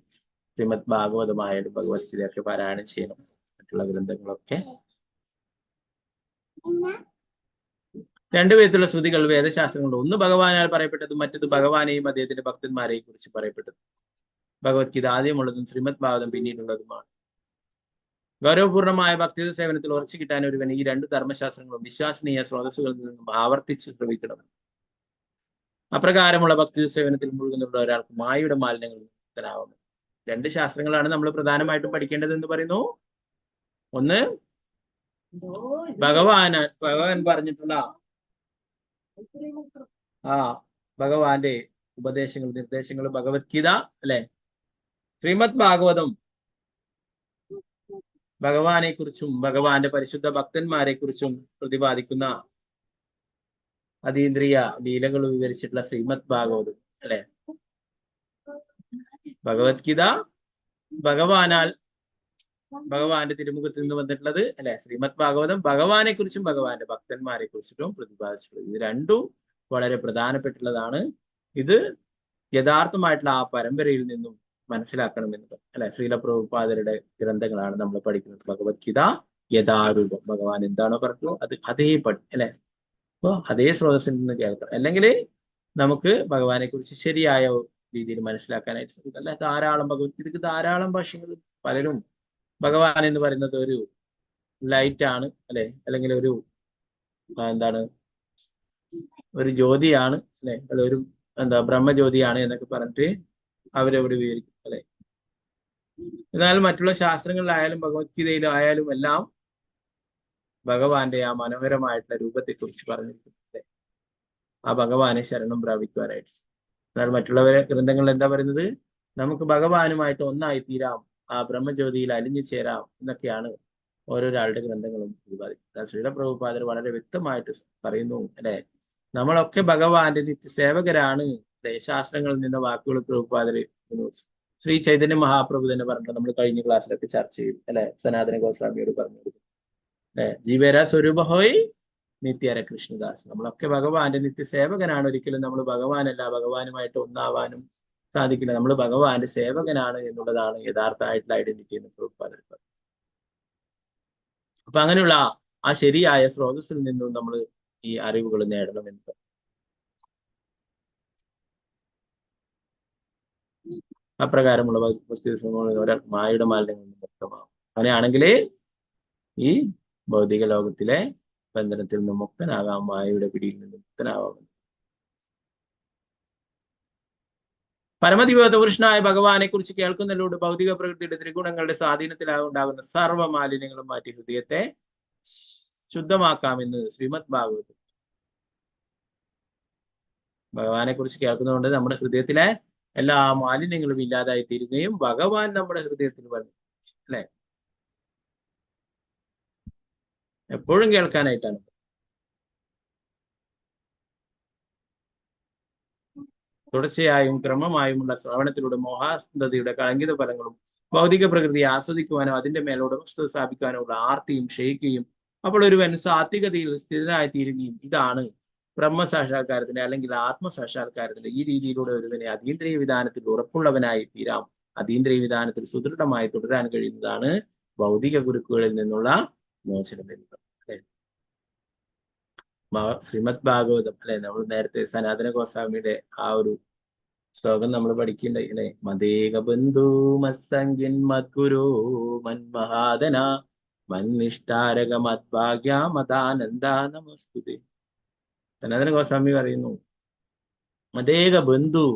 ശ്രീമദ് ഭാഗവതമായാലും ഭഗവത്ഗീതയൊക്കെ പാരായണം ചെയ്യണം, മറ്റുള്ള ഗ്രന്ഥങ്ങളൊക്കെ. രണ്ടു വിധത്തിലുള്ള ശ്രുതികൾ വേദശാസ്ത്രങ്ങളുണ്ട്. ഒന്ന് ഭഗവാനാൽ പറയപ്പെട്ടതും മറ്റത് ഭഗവാനെയും അദ്ദേഹത്തിന്റെ ഭക്തന്മാരെയും കുറിച്ച് പറയപ്പെട്ടത്. ഭഗവത്ഗീത ആദ്യമുള്ളതും ശ്രീമദ് ഭാഗവതം പിന്നീടുള്ളതുമാണ്. ഗൗരവപൂർണമായ ഭക്തി സേവനത്തിൽ ഉറച്ചു കിട്ടാൻ ഒരുവൻ ഈ രണ്ട് ധർമ്മശാസ്ത്രങ്ങളും വിശ്വസനീയ സ്രോതസ്സുകളിൽ നിന്നും ആവർത്തിച്ച് ശ്രമിക്കണം. അപ്രകാരമുള്ള ഭക്തി സേവനത്തിൽ മുഴുകുന്നുള്ള ഒരാൾക്ക് മായയുടെ മാലിന്യങ്ങൾ മുക്തനാവുന്നു. രണ്ട് ശാസ്ത്രങ്ങളാണ് നമ്മൾ പ്രധാനമായിട്ടും പഠിക്കേണ്ടത് എന്ന് പറയുന്നു. ഒന്ന്, ഭഗവാൻ പറഞ്ഞിട്ടുള്ള ഭഗവാന്റെ ഉപദേശങ്ങൾ, നിർദ്ദേശങ്ങൾ, ഭഗവത്ഗീത, അല്ലെ, ശ്രീമദ് ഭാഗവതം ഭഗവാനെ കുറിച്ചും ഭഗവാന്റെ പരിശുദ്ധ ഭക്തന്മാരെ കുറിച്ചും പ്രതിപാദിക്കുന്ന അതീന്ദ്രിയ ലീലകൾ വിവരിച്ചിട്ടുള്ള ശ്രീമദ് ഭാഗവതം, അല്ലെ. ഭഗവത്ഗീത ഭഗവാന്റെ തിരുമുഖത്തിൽ നിന്ന് വന്നിട്ടുള്ളത്, അല്ലെ. ശ്രീമദ് ഭാഗവതം ഭഗവാനെ കുറിച്ചും ഭഗവാന്റെ ഭക്തന്മാരെ കുറിച്ചിട്ടും പ്രതിപാദിച്ചിട്ടുള്ളത്. ഇത് രണ്ടും വളരെ പ്രധാനപ്പെട്ടുള്ളതാണ്. ഇത് യഥാർത്ഥമായിട്ടുള്ള ആ പരമ്പരയിൽ നിന്നും മനസ്സിലാക്കണമെന്നത്, അല്ലെ. ശ്രീല പ്രഭുപാദരുടെ ഗ്രന്ഥങ്ങളാണ് നമ്മൾ പഠിക്കുന്നത്. ഭഗവത്ഗീത യഥാരൂപം, ഭഗവാൻ എന്താണോ പറഞ്ഞത് അത് അതേപടി, അല്ലെ. അപ്പോൾ അതേ സ്രോതസ്സിൽ നിന്ന് കേൾക്കണം. അല്ലെങ്കിൽ നമുക്ക് ഭഗവാനെ കുറിച്ച് ശരിയായ രീതിയിൽ മനസ്സിലാക്കാനായിട്ട് സാധിക്കും. അല്ലെ, ധാരാളം ഭഗവത്ഗീതക്ക് ധാരാളം ഭാഷ്യങ്ങൾ. പലരും ഭഗവാൻ എന്ന് പറയുന്നത് ഒരു ലൈറ്റ് ആണ്, അല്ലെ, അല്ലെങ്കിൽ ഒരു ഒരു ജ്യോതിയാണ്, അല്ലെ, ഒരു ബ്രഹ്മജ്യോതിയാണ് എന്നൊക്കെ പറഞ്ഞിട്ട് അവരവിടെ വിവരിക്കും, അല്ലെ. എന്നാൽ മറ്റുള്ള ശാസ്ത്രങ്ങളിലായാലും ഭഗവത്ഗീതയിലായാലും എല്ലാം ഭഗവാന്റെ ആ മനോഹരമായിട്ടുള്ള രൂപത്തെ കുറിച്ച് പറഞ്ഞിരിക്കുന്നത്, ആ ഭഗവാനെ ശരണം പ്രാപിക്കുവാനായിട്ട്. എന്നാൽ മറ്റുള്ളവരെ ഗ്രന്ഥങ്ങളിൽ എന്താ പറയുന്നത്? നമുക്ക് ഭഗവാനുമായിട്ട് ഒന്നായി തീരാം, ആ ബ്രഹ്മജ്യോതിയിൽ അലിഞ്ഞു ചേരാം എന്നൊക്കെയാണ് ഓരോരാളുടെ ഗ്രന്ഥങ്ങളും പ്രതിപാദിക്കുന്നത്. ശ്രീല പ്രഭുപാദർ വളരെ വ്യക്തമായിട്ട് പറയുന്നു, അല്ലെ, നമ്മളൊക്കെ ഭഗവാന്റെ നിത്യസേവകരാണ്. ശാസ്ത്രങ്ങളിൽ നിന്ന വാക്കുകൾ പ്രഭുപാദർ ശ്രീ ചൈതന്യ മഹാപ്രഭു തന്നെ പറഞ്ഞിട്ട് നമ്മൾ കഴിഞ്ഞ ക്ലാസ്സിലൊക്കെ ചർച്ച ചെയ്യും, അല്ലെ. സനാതന ഗോസ്വാമിയോട് പറഞ്ഞു കൊടുക്കും, അല്ലെ. ജീവേര സ്വരൂപ ഹോയ് നിത്യര കൃഷ്ണദാസ്. നമ്മളൊക്കെ ഭഗവാന്റെ നിത്യസേവകനാണ്. ഒരിക്കലും നമ്മൾ ഭഗവാനല്ല, ഭഗവാനുമായിട്ട് ഒന്നാവാനും സാധിക്കില്ല. നമ്മൾ ഭഗവാന്റെ സേവകനാണ് എന്നുള്ളതാണ് യഥാർത്ഥമായിട്ടുള്ള ഐഡന്റിറ്റി എന്ന് പ്രഭുപാദർ പറഞ്ഞു. അപ്പൊ അങ്ങനെയുള്ള ആ ശരിയായ സ്രോതസ്സിൽ നിന്നും നമ്മൾ ഈ അറിവുകൾ നേടണമെന്ന്. അപ്രകാരമുള്ള ഒരാൾ മായയുടെ മാലിന്യങ്ങളിൽ നിന്ന് മുക്തമാകും. അങ്ങനെയാണെങ്കിൽ ഈ ഭൗതിക ലോകത്തിലെ ബന്ധനത്തിൽ നിന്ന് മുക്തനാകാം, മായയുടെ പിടിയിൽ നിന്ന് മുക്തനാവാം. പരമദിവ്യപുരുഷനായ ഭഗവാനെ കുറിച്ച് കേൾക്കുന്നതിലൂടെ ഭൗതിക പ്രകൃതിയുടെ ത്രിഗുണങ്ങളുടെ സ്വാധീനത്തിലാകുണ്ടാകുന്ന സർവ്വ മാലിന്യങ്ങളും മാറ്റി ഹൃദയത്തെ ശുദ്ധമാക്കാമെന്ന് ശ്രീമദ് ഭാഗവതം. ഭഗവാനെ കുറിച്ച് കേൾക്കുന്നതുകൊണ്ട് നമ്മുടെ ഹൃദയത്തിലെ എല്ലാ മാലിന്യങ്ങളും ഇല്ലാതായി തീരുകയും ഭഗവാൻ നമ്മുടെ ഹൃദയത്തിൽ വന്നു. അല്ലെ? എപ്പോഴും കേൾക്കാനായിട്ടാണ്. തുടർച്ചയായും ക്രമമായുമുള്ള ശ്രവണത്തിലൂടെ മോഹാസ്തതയുടെ കളങ്കിത ഫലങ്ങളും ഭൗതിക പ്രകൃതിയെ ആസ്വദിക്കുവാനോ അതിന്റെ മേലോട് വസ്തു സ്ഥാപിക്കുവാനോ ഉള്ള ആർത്തിയും ക്ഷയിക്കുകയും അപ്പോൾ ഒരുവൻ സാത്വികതയിൽ സ്ഥിരനായി തീരുകയും ഇതാണ് ബ്രഹ്മസാക്ഷാത്കാരത്തിന്റെ അല്ലെങ്കിൽ ആത്മസാക്ഷാത്കാരത്തിന്റെ. ഈ രീതിയിലൂടെ ഒരുവനെ അതീന്ദ്രിയ വിധാനത്തിൽ ഉറപ്പുള്ളവനായി തീരാം. അതീന്ദ്രിയ വിധാനത്തിൽ സുദൃഢമായി തുടരാൻ കഴിയുന്നതാണ് ഭൗതിക ഗുരുക്കുകളിൽ നിന്നുള്ള മോചനം എന്നത്. ശ്രീമദ് ഭാഗവതം അല്ലെ, നമ്മൾ നേരത്തെ സനാതന ഗോസ്വാമിയുടെ ആ ഒരു ശ്ലോകം നമ്മൾ പഠിക്കണ്ടേ? മദേക ബന്ധു മത്സംഗിൻ മദ്ഗുരു മന്മഹാദന മന്നിഷ്ഠാരക മദ്ഭാഗ്യ മതാനന്ദ നമസ്തുതേ. സനാതന ഗോസ്വാമി പറയുന്നു, മദേക ബന്ധു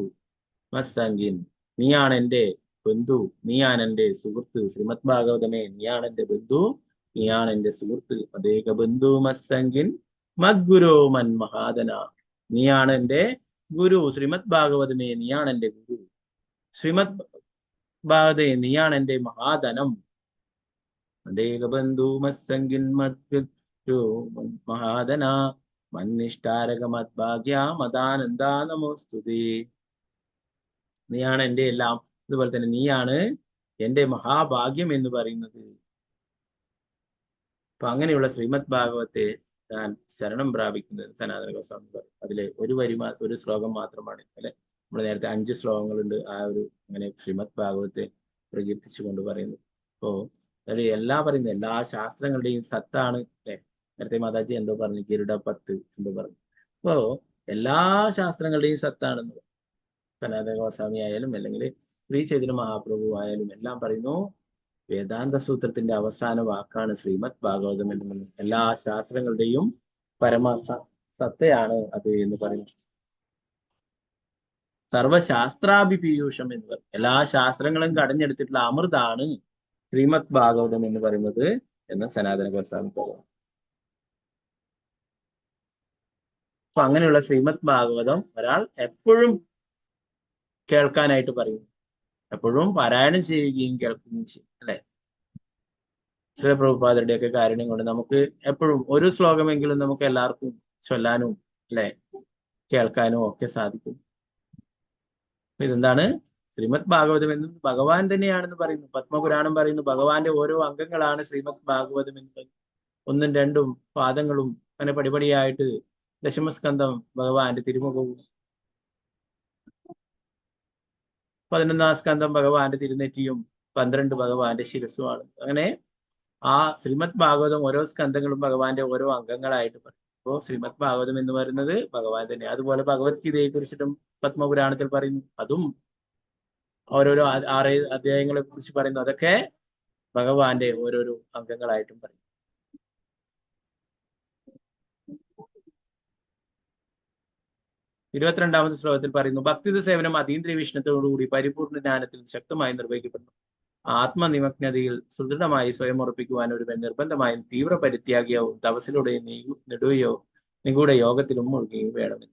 മത്സംഗിൻ, നീയാണ് എൻ്റെ ബന്ധു, നീയാണ് എൻ്റെ സുഹൃത്ത്. ശ്രീമദ് ഭാഗവതമേ, നീയാണ് എൻ്റെ ബന്ധു, നീയാണ് എൻ്റെ സുഹൃത്ത്. മദേക ബന്ധു മത്സംഗിൻ മദ്ഗുരു മന്മഹാദന, നീയാണ് എൻ്റെ ഗുരു. ശ്രീമദ് ഭാഗവതമേ, നീയാണ് എൻ്റെ ഗുരു. ശ്രീമദ് ഭാഗവതേ, നീയാണ് എൻ്റെ മഹാധനം. മദേക ബന്ധു മത്സംഗിൻ മദ്ഗുരു മഹാദന മന്നിഷ്ഠാരക മദ്ഭാഗ്യ മതാനന്ദ നമോസ്തുതേ. നീയാണ് എൻ്റെ എല്ലാം. അതുപോലെ തന്നെ നീയാണ് എൻ്റെ മഹാഭാഗ്യം എന്ന് പറയുന്നത്. അപ്പൊ അങ്ങനെയുള്ള ശ്രീമദ് ഭാഗവത്തെ ഞാൻ ശരണം പ്രാപിക്കുന്നത് സനാതന ഗോസ്വാമി പറയും. അതിലെ ഒരു ശ്ലോകം മാത്രമാണ് അല്ലെ. നമ്മൾ നേരത്തെ 5 ശ്ലോകങ്ങളുണ്ട് ആ ഒരു അങ്ങനെ ശ്രീമദ് ഭാഗവത്തെ പ്രകീർത്തിച്ചുകൊണ്ട് പറയുന്നത്. അപ്പോ അതിൽ പറയുന്നത് എല്ലാ ശാസ്ത്രങ്ങളുടെയും സത്താണ് അല്ലെ. നേരത്തെ മാതാജി എന്തോ പറഞ്ഞു, ഗരുഡപത്ത് എന്തോ പറഞ്ഞു. അപ്പോ എല്ലാ ശാസ്ത്രങ്ങളുടെയും സത്താണെന്ന് സനാതന ഗോസ്വാമി ആയാലും അല്ലെങ്കിൽ ശ്രീ ചൈതന്യ മഹാപ്രഭു ആയാലും എല്ലാം പറയുന്നു. വേദാന്ത സൂത്രത്തിന്റെ അവസാന വാക്കാണ് ശ്രീമദ് ഭാഗവതം എന്നത്. എല്ലാ ശാസ്ത്രങ്ങളുടെയും പരമ സത്തയാണ് അത് എന്ന് പറയുന്നു. സർവശാസ്ത്രാഭിപീയൂഷം എന്ന് പറയും. എല്ലാ ശാസ്ത്രങ്ങളും കടഞ്ഞെടുത്തിട്ടുള്ള അമൃതാണ് ശ്രീമദ് ഭാഗവതം എന്ന് പറയുന്നത് എന്ന് സനാതന ഗോസ്വാമി പറയുന്നു. അപ്പൊ അങ്ങനെയുള്ള ശ്രീമദ് ഭാഗവതം ഒരാൾ എപ്പോഴും കേൾക്കാനായിട്ട് പറയുന്നു. എപ്പോഴും പാരായണം ചെയ്യുകയും കേൾക്കുകയും ചെയ്യും അല്ലെ. ശ്രീ പ്രഭുപാദരുടെ ഒക്കെ കാരുണ്യം കൊണ്ട് നമുക്ക് എപ്പോഴും ഒരു ശ്ലോകമെങ്കിലും നമുക്ക് എല്ലാവർക്കും ചൊല്ലാനും അല്ലെ കേൾക്കാനും ഒക്കെ സാധിക്കും. ഇതെന്താണ് ശ്രീമദ് ഭാഗവതം എന്ന് ഭഗവാൻ തന്നെയാണെന്ന് പറയുന്നു. പത്മപുരാണം പറയുന്നു ഭഗവാന്റെ ഓരോ അംഗങ്ങളാണ് ശ്രീമദ് ഭാഗവതം എന്ന് പറയുന്നു. 1ഉം 2ഉം പാദങ്ങളും അങ്ങനെ പടിപടിയായിട്ട് ദശമസ്കന്ധം ഭഗവാന്റെ തിരുമുഖവും, 11ാം സ്കന്ധം ഭഗവാന്റെ തിരുനെറ്റിയും 12 ഭഗവാന്റെ ശിരസ്സുമാണ്. അങ്ങനെ ആ ശ്രീമദ് ഭാഗവതം ഓരോ സ്കന്ധങ്ങളും ഭഗവാന്റെ ഓരോ അംഗങ്ങളായിട്ട് പറയും. അപ്പോൾ ശ്രീമദ് ഭാഗവതം എന്ന് പറയുന്നത് ഭഗവാൻ തന്നെ. അതുപോലെ ഭഗവത്ഗീതയെ കുറിച്ചിട്ടും പത്മപുരാണത്തിൽ പറയുന്നു. അതും ഓരോരോ 6 അധ്യായങ്ങളെ കുറിച്ച് പറയുന്നു. അതൊക്കെ ഭഗവാന്റെ ഓരോരോ അംഗങ്ങളായിട്ടും പറയും. 22ാമത്തെ ശ്ലോകത്തിൽ പറയുന്നു, ഭക്തിത സേവനം അതീന്ദ്രിയ വീക്ഷണത്തോടുകൂടി പരിപൂർണ്ണ ജ്ഞാനത്തിൽ ശക്തമായി നിർവഹിക്കപ്പെടുന്നു. ആത്മനിമഗ്നതയിൽ സുദൃഢമായി സ്വയം ഉറപ്പിക്കുവാൻ ഒരുവൻ നിർബന്ധമായും തീവ്ര പരിത്യാഗിയാവും തപസ്സിലൂടെ നിഗൂഢ യോഗത്തിലും മുഴുകുകയും വേണമെന്ന്.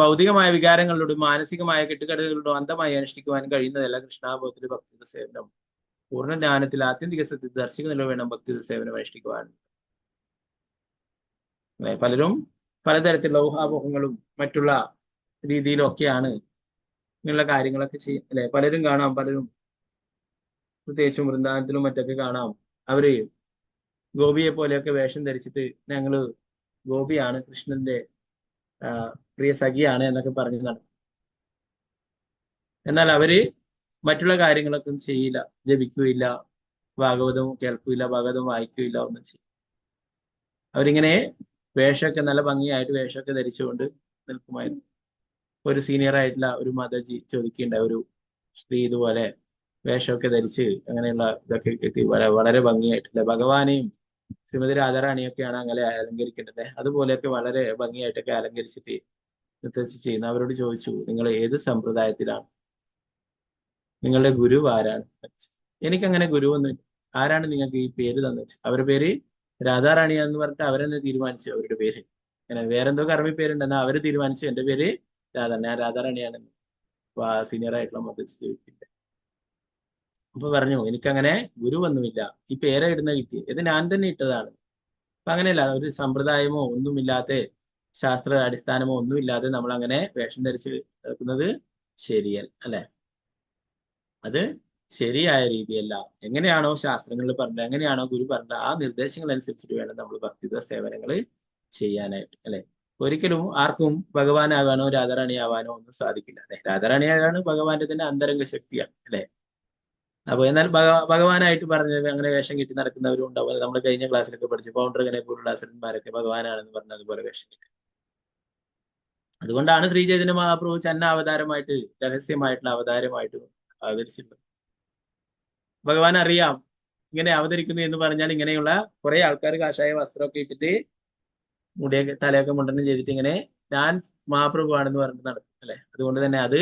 ഭൗതികമായ വികാരങ്ങളിലൂടെ മാനസികമായ കെട്ടുകഥകളിലൂടെ അന്ധമായി അനുഷ്ഠിക്കുവാൻ കഴിയുന്നതല്ല കൃഷ്ണാബോധത്തിലെ ഭക്തിത സേവനം. പൂർണ്ണ ജ്ഞാനത്തിൽ ആത്യന്തിക സത്യത്തിൽ ദർശിക്കുന്നതിലോ വേണം ഭക്തിത സേവനം അനുഷ്ഠിക്കുവാൻ. പലരും പലതരത്തിലുള്ള ഊഹാപോഹങ്ങളും മറ്റുള്ള രീതിയിലൊക്കെയാണ് ഇങ്ങനെയുള്ള കാര്യങ്ങളൊക്കെ ചെയ്യും അല്ലെ. പലരും കാണാം, പലരും പ്രത്യേകിച്ചും വൃന്ദാവനത്തിലും മറ്റൊക്കെ കാണാം, അവര് ഗോപിയെ പോലെയൊക്കെ വേഷം ധരിച്ചിട്ട് ഞങ്ങള് ഗോപിയാണ്, കൃഷ്ണന്റെ പ്രിയ സഖിയാണ് എന്നൊക്കെ പറഞ്ഞു നടക്കും. എന്നാൽ അവര് മറ്റുള്ള കാര്യങ്ങളൊക്കെ ചെയ്യില്ല, ജപിക്കുകയില്ല, ഭാഗവതവും കേൾക്കുകയില്ല, ഭാഗവതം വായിക്കുകയില്ല, ഒന്നും ചെയ്യും. അവരിങ്ങനെ വേഷമൊക്കെ നല്ല ഭംഗിയായിട്ട് വേഷമൊക്കെ ധരിച്ചുകൊണ്ട് നിൽക്കുമായിരുന്നു. ഒരു സീനിയർ ആയിട്ടുള്ള ഒരു മാതാജി ചോദിക്കേണ്ട ഒരു സ്ത്രീ ഇതുപോലെ വേഷമൊക്കെ ധരിച്ച് അങ്ങനെയുള്ള ഇതൊക്കെ കിട്ടി വളരെ ഭംഗിയായിട്ടില്ല ഭഗവാനെയും ശ്രീമതി രാധാറാണിയൊക്കെയാണ് അങ്ങനെ അലങ്കരിക്കേണ്ടത്. അതുപോലെയൊക്കെ വളരെ ഭംഗിയായിട്ടൊക്കെ അലങ്കരിച്ചിട്ട് നൃത്തം ചെയ്യുന്നു. അവരോട് ചോദിച്ചു, നിങ്ങൾ ഏത് സമ്പ്രദായത്തിലാണ്, നിങ്ങളുടെ ഗുരു ആരാണ്? എനിക്കങ്ങനെ ഗുരുവൊന്നും, ആരാണ് നിങ്ങൾക്ക് ഈ പേര് തന്നത്? അവരുടെ പേര് രാധാറാണിയാന്ന് പറഞ്ഞിട്ട് അവരെന്നെ തീരുമാനിച്ചു അവരുടെ പേര്. അങ്ങനെ വേറെന്തോ കർമ്മി പേരുണ്ടെന്ന് അവര് തീരുമാനിച്ചു എന്റെ പേര് ഞാൻ രാധാറാണിയാണെന്ന്. അപ്പൊ ആ സീനിയർ ആയിട്ടുള്ള ചോദിക്കില്ല. അപ്പൊ പറഞ്ഞു, എനിക്കങ്ങനെ ഗുരുവൊന്നുമില്ല, ഈ പേര ഇടുന്ന കിട്ടി, ഇത് ഞാൻ തന്നെ ഇട്ടതാണ്. അപ്പൊ അങ്ങനെയല്ല, ഒരു സമ്പ്രദായമോ ഒന്നുമില്ലാതെ ശാസ്ത്ര അടിസ്ഥാനമോ ഒന്നുമില്ലാതെ നമ്മൾ അങ്ങനെ വേഷം ധരിച്ച് നടക്കുന്നത് ശരിയല്ല, അല്ലെ? അത് ശരിയായ രീതിയല്ല. എങ്ങനെയാണോ ശാസ്ത്രങ്ങളിൽ പറഞ്ഞത്, എങ്ങനെയാണോ ഗുരു പറഞ്ഞത്, ആ നിർദ്ദേശങ്ങൾ അനുസരിച്ചിട്ട് വേണം നമ്മൾ ഭക്തിയുത സേവനങ്ങൾ ചെയ്യാനായിട്ട്, അല്ലെ? ഒരിക്കലും ആർക്കും ഭഗവാനാകാനോ രാധാറാണിയാവാനോ ഒന്നും സാധിക്കില്ല, അല്ലെ? രാധാറാണിയാകാണ് ഭഗവാന്റെ തന്നെ അന്തരംഗ ശക്തിയാണ്, അല്ലെ? അപ്പൊ എന്നാൽ ഭഗവാനായിട്ട് പറഞ്ഞത് അങ്ങനെ വേഷം കെട്ടി നടക്കുന്നവരും ഉണ്ടാവും. നമ്മൾ കഴിഞ്ഞ ക്ലാസ്സിലൊക്കെ പഠിച്ചു, പൗണ്ഡ്രകനെ പോലുള്ള അസുരന്മാരൊക്കെ ഭഗവാനാണെന്ന് പറഞ്ഞ അതുപോലെ വേഷം കെട്ടി. അതുകൊണ്ടാണ് ശ്രീ ചൈതന്യ മഹാപ്രഭു ചന്ന അവതാരമായിട്ട്, രഹസ്യമായിട്ടുള്ള അവതാരമായിട്ട് അവതരിച്ചിട്ടുള്ളത്. ഭഗവാൻ അറിയാം ഇങ്ങനെ അവതരിക്കുന്നു എന്ന് പറഞ്ഞാൽ ഇങ്ങനെയുള്ള കുറെ ആൾക്കാർ കാഷായ വസ്ത്രമൊക്കെ ഇട്ടിട്ട് മുടിയൊക്കെ തലയൊക്കെ മുണ്ടനം ചെയ്തിട്ട് ഇങ്ങനെ ഞാൻ മഹാപ്രഭു ആണെന്ന് പറഞ്ഞിട്ട് നടക്കും, അല്ലെ? അതുകൊണ്ട് തന്നെ അത്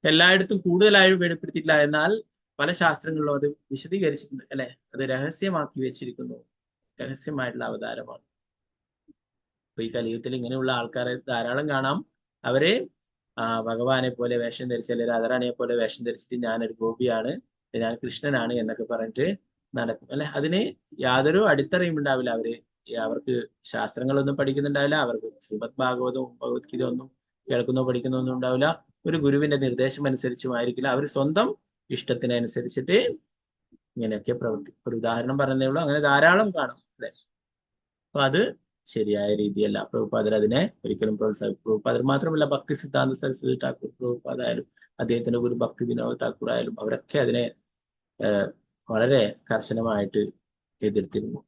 എല്ലായിടത്തും കൂടുതലായും വെളിപ്പെടുത്തിയിട്ടില്ല. എന്നാൽ പല ശാസ്ത്രങ്ങളിലും അത് വിശദീകരിച്ചിട്ടുണ്ട്, അല്ലെ? അത് രഹസ്യമാക്കി വെച്ചിരിക്കുന്നു, രഹസ്യമായിട്ടുള്ള അവതാരമാണ്. അപ്പൊ ഈ കലിയുഗത്തിൽ ഇങ്ങനെയുള്ള ആൾക്കാരെ ധാരാളം കാണാം. അവര് ഭഗവാനെ പോലെ വേഷം ധരിച്ച്, അല്ലെങ്കിൽ രാധാറാണിയെ പോലെ വേഷം ധരിച്ചിട്ട് ഞാനൊരു ഗോപിയാണ്, ഞാൻ കൃഷ്ണനാണ് എന്നൊക്കെ പറഞ്ഞിട്ട് നടക്കും, അല്ലെ? അതിന് യാതൊരു അടിത്തറയും ഉണ്ടാവില്ല. അവർക്ക് ശാസ്ത്രങ്ങളൊന്നും പഠിക്കുന്നുണ്ടാവില്ല, അവർക്ക് ശ്രീമദ് ഭാഗവതവും ഭഗവത്ഗീത ഒന്നും കേൾക്കുന്നോ പഠിക്കുന്നോ ഒന്നും ഉണ്ടാവില്ല. ഒരു ഗുരുവിന്റെ നിർദ്ദേശം അനുസരിച്ചുമായിരിക്കില്ല, അവർ സ്വന്തം ഇഷ്ടത്തിനനുസരിച്ചിട്ട് ഇങ്ങനെയൊക്കെ പ്രവർത്തിക്കും. ഒരു ഉദാഹരണം പറഞ്ഞതേ ഉള്ളൂ, അങ്ങനെ ധാരാളം കാണാം, അല്ലെ? അപ്പൊ അത് ശരിയായ രീതിയല്ല. പ്രഭുപാദർ അതിനെ ഒരിക്കലും പ്രോത്സാഹിക്കും. പ്രഭുപാദർ മാത്രമല്ല, ഭക്തി സിദ്ധാന്ത സരസ്വതി ഠാക്കൂർ പ്രഭുപാദായാലും അദ്ദേഹത്തിന്റെ ഗുരു ഭക്തി വിനോദ് ഠാക്കൂർ ആയാലും അവരൊക്കെ അതിനെ വളരെ കർശനമായിട്ട് എതിർത്തിരുന്നു.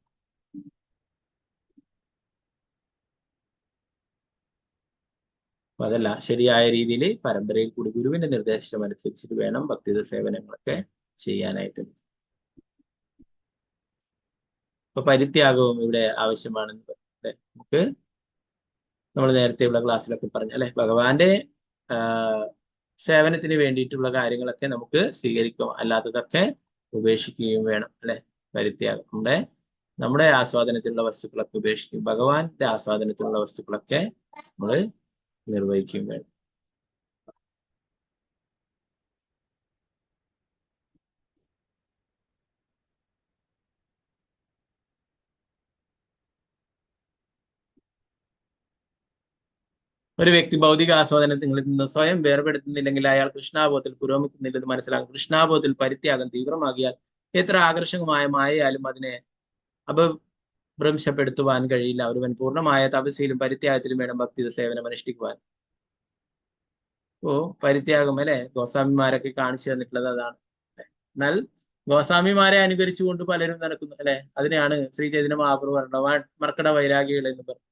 അപ്പൊ അതല്ല, ശരിയായ രീതിയിൽ പരമ്പരയിൽ കൂടി ഗുരുവിന്റെ നിർദ്ദേശം അനുസരിച്ചിട്ട് വേണം ഭക്തിയുത സേവനങ്ങളൊക്കെ ചെയ്യാനായിട്ട്. അപ്പൊ പരിത്യാഗവും ഇവിടെ ആവശ്യമാണെന്ന് പറഞ്ഞിട്ട് നമുക്ക് നമ്മൾ നേരത്തെയുള്ള ക്ലാസ്സിലൊക്കെ പറഞ്ഞു, അല്ലെ? ഭഗവാന്റെ സേവനത്തിന് വേണ്ടിയിട്ടുള്ള കാര്യങ്ങളൊക്കെ നമുക്ക് സ്വീകരിക്കും, അല്ലാത്തതൊക്കെ ഉപേക്ഷിക്കുകയും വേണം, അല്ലെ? പരിത്യാഗം നമ്മുടെ ആസ്വാദനത്തിലുള്ള വസ്തുക്കളൊക്കെ ഉപേക്ഷിക്കും, ഭഗവാന്റെ ആസ്വാദനത്തിലുള്ള വസ്തുക്കളൊക്കെ നമ്മൾ നിർവഹിക്കുകയും വേണം. ഒരു വ്യക്തി ഭൗതിക ആസ്വാദനത്തിൽ നിന്ന് സ്വയം വേർപെടുത്തുന്നില്ലെങ്കിൽ അയാൾ കൃഷ്ണാബോധത്തിൽ പുരോഗമിക്കുന്നില്ലെന്ന് മനസ്സിലാക്കും. കൃഷ്ണാബോധത്തിൽ പരിത്യാഗം തീവ്രമാകിയാൽ എത്ര ആകർഷകമായ മായയാലും അതിനെ അപഭ്രംശപ്പെടുത്തുവാൻ കഴിയില്ല. ഒരുവൻ പൂർണ്ണമായ തപസ്യയിലും പരിത്യാഗത്തിലും വേണം ഭക്തിയുടെ സേവനം അനുഷ്ഠിക്കുവാൻ. പരിത്യാഗം, അല്ലെ? ഗോസ്വാമിമാരൊക്കെ കാണിച്ചു തന്നിട്ടുള്ളത് അതാണ്. എന്നാൽ ഗോസ്വാമിമാരെ അനുകരിച്ചുകൊണ്ട് പലരും നടക്കുന്നു, അല്ലെ? അതിനെയാണ് ശ്രീ ചൈതന്യ മഹാപ്രഭു പറഞ്ഞത് മർക്കട വൈരാഗികൾ എന്ന് പറഞ്ഞു.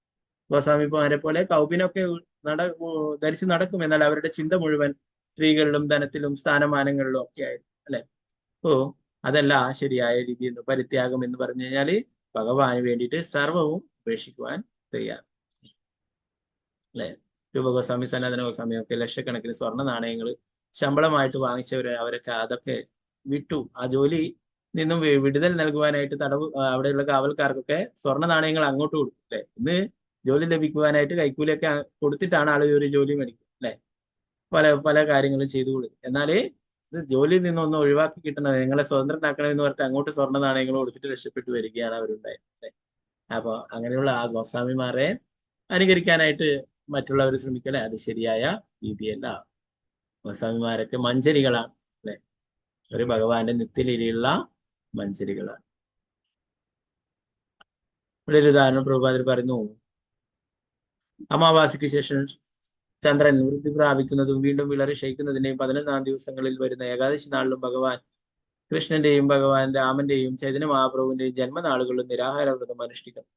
ഗോസ്വാമിമാരെ പോലെ കൗപിനൊക്കെ ധരിച്ച് നടക്കും, എന്നാൽ അവരുടെ ചിന്ത മുഴുവൻ സ്ത്രീകളിലും ധനത്തിലും സ്ഥാനമാനങ്ങളിലും ഒക്കെ ആയിരുന്നു, അല്ലെ? അതല്ല ശരിയായ രീതി. എന്ന് പരിത്യാഗം എന്ന് പറഞ്ഞു കഴിഞ്ഞാല് ഭഗവാന് വേണ്ടിയിട്ട് സർവവും ഉപേക്ഷിക്കുവാൻ തയ്യാർ, അല്ലെ? രൂപഗോസ്വാമി, സനാതന ഗോസ്വാമി ഒക്കെ ലക്ഷക്കണക്കിന് സ്വർണ്ണ നാണയങ്ങൾ ശമ്പളമായിട്ട് വാങ്ങിച്ചവര് അവരൊക്കെ അതൊക്കെ വിട്ടു. ആ ജോലി നിന്നും വിടുതൽ നൽകുവാനായിട്ട് അവിടെയുള്ള കാവൽക്കാർക്കൊക്കെ സ്വർണ്ണ നാണയങ്ങൾ അങ്ങോട്ട് കൊടുക്കും, അല്ലെ? ഇന്ന് ജോലി ലഭിക്കുവാനായിട്ട് കൈക്കൂലിയൊക്കെ കൊടുത്തിട്ടാണ് ആളുകൾ ഒരു ജോലി മേടിക്കും, അല്ലെ? പല കാര്യങ്ങളും ചെയ്തു കൊടുക്കും. എന്നാലേ ഇത് ജോലിയിൽ നിന്നൊന്ന് ഒഴിവാക്കി കിട്ടണം, നിങ്ങളെ സ്വതന്ത്രനാക്കണമെന്ന് പറഞ്ഞിട്ട് അങ്ങോട്ട് സ്വർണ്ണ നാണയങ്ങൾ കൊടുത്തിട്ട് രക്ഷപ്പെട്ടു വരികയാണ് അവരുണ്ടായത്, അല്ലെ? അപ്പൊ അങ്ങനെയുള്ള ആ ഗോസ്വാമിമാരെ അനുകരിക്കാനായിട്ട് മറ്റുള്ളവർ ശ്രമിക്കലേ, അത് ശരിയായ രീതിയല്ല. ഗോസ്വാമിമാരൊക്കെ മഞ്ചരികളാണ്, അല്ലെ? ഒരു ഭഗവാന്റെ നിത്യലീലയുള്ള മഞ്ചരികളാണ്. ഇവിടെ ഒരു ഉദാഹരണം പ്രഭുപാദർ പറയുന്നു. അമാവാസിക്ക് ശേഷം ചന്ദ്രൻ വൃദ്ധി പ്രാപിക്കുന്നതും വീണ്ടും വിളറി ക്ഷയിക്കുന്നതിന്റെയും 11 ദിവസങ്ങളിൽ വരുന്ന ഏകാദശി നാളിലും ഭഗവാൻ കൃഷ്ണന്റെയും ഭഗവാൻ രാമന്റെയും ചൈതന്യ മഹാപ്രഭുവിന്റെയും ജന്മനാളുകളിലും നിരാഹാര വ്രതം അനുഷ്ഠിക്കണം.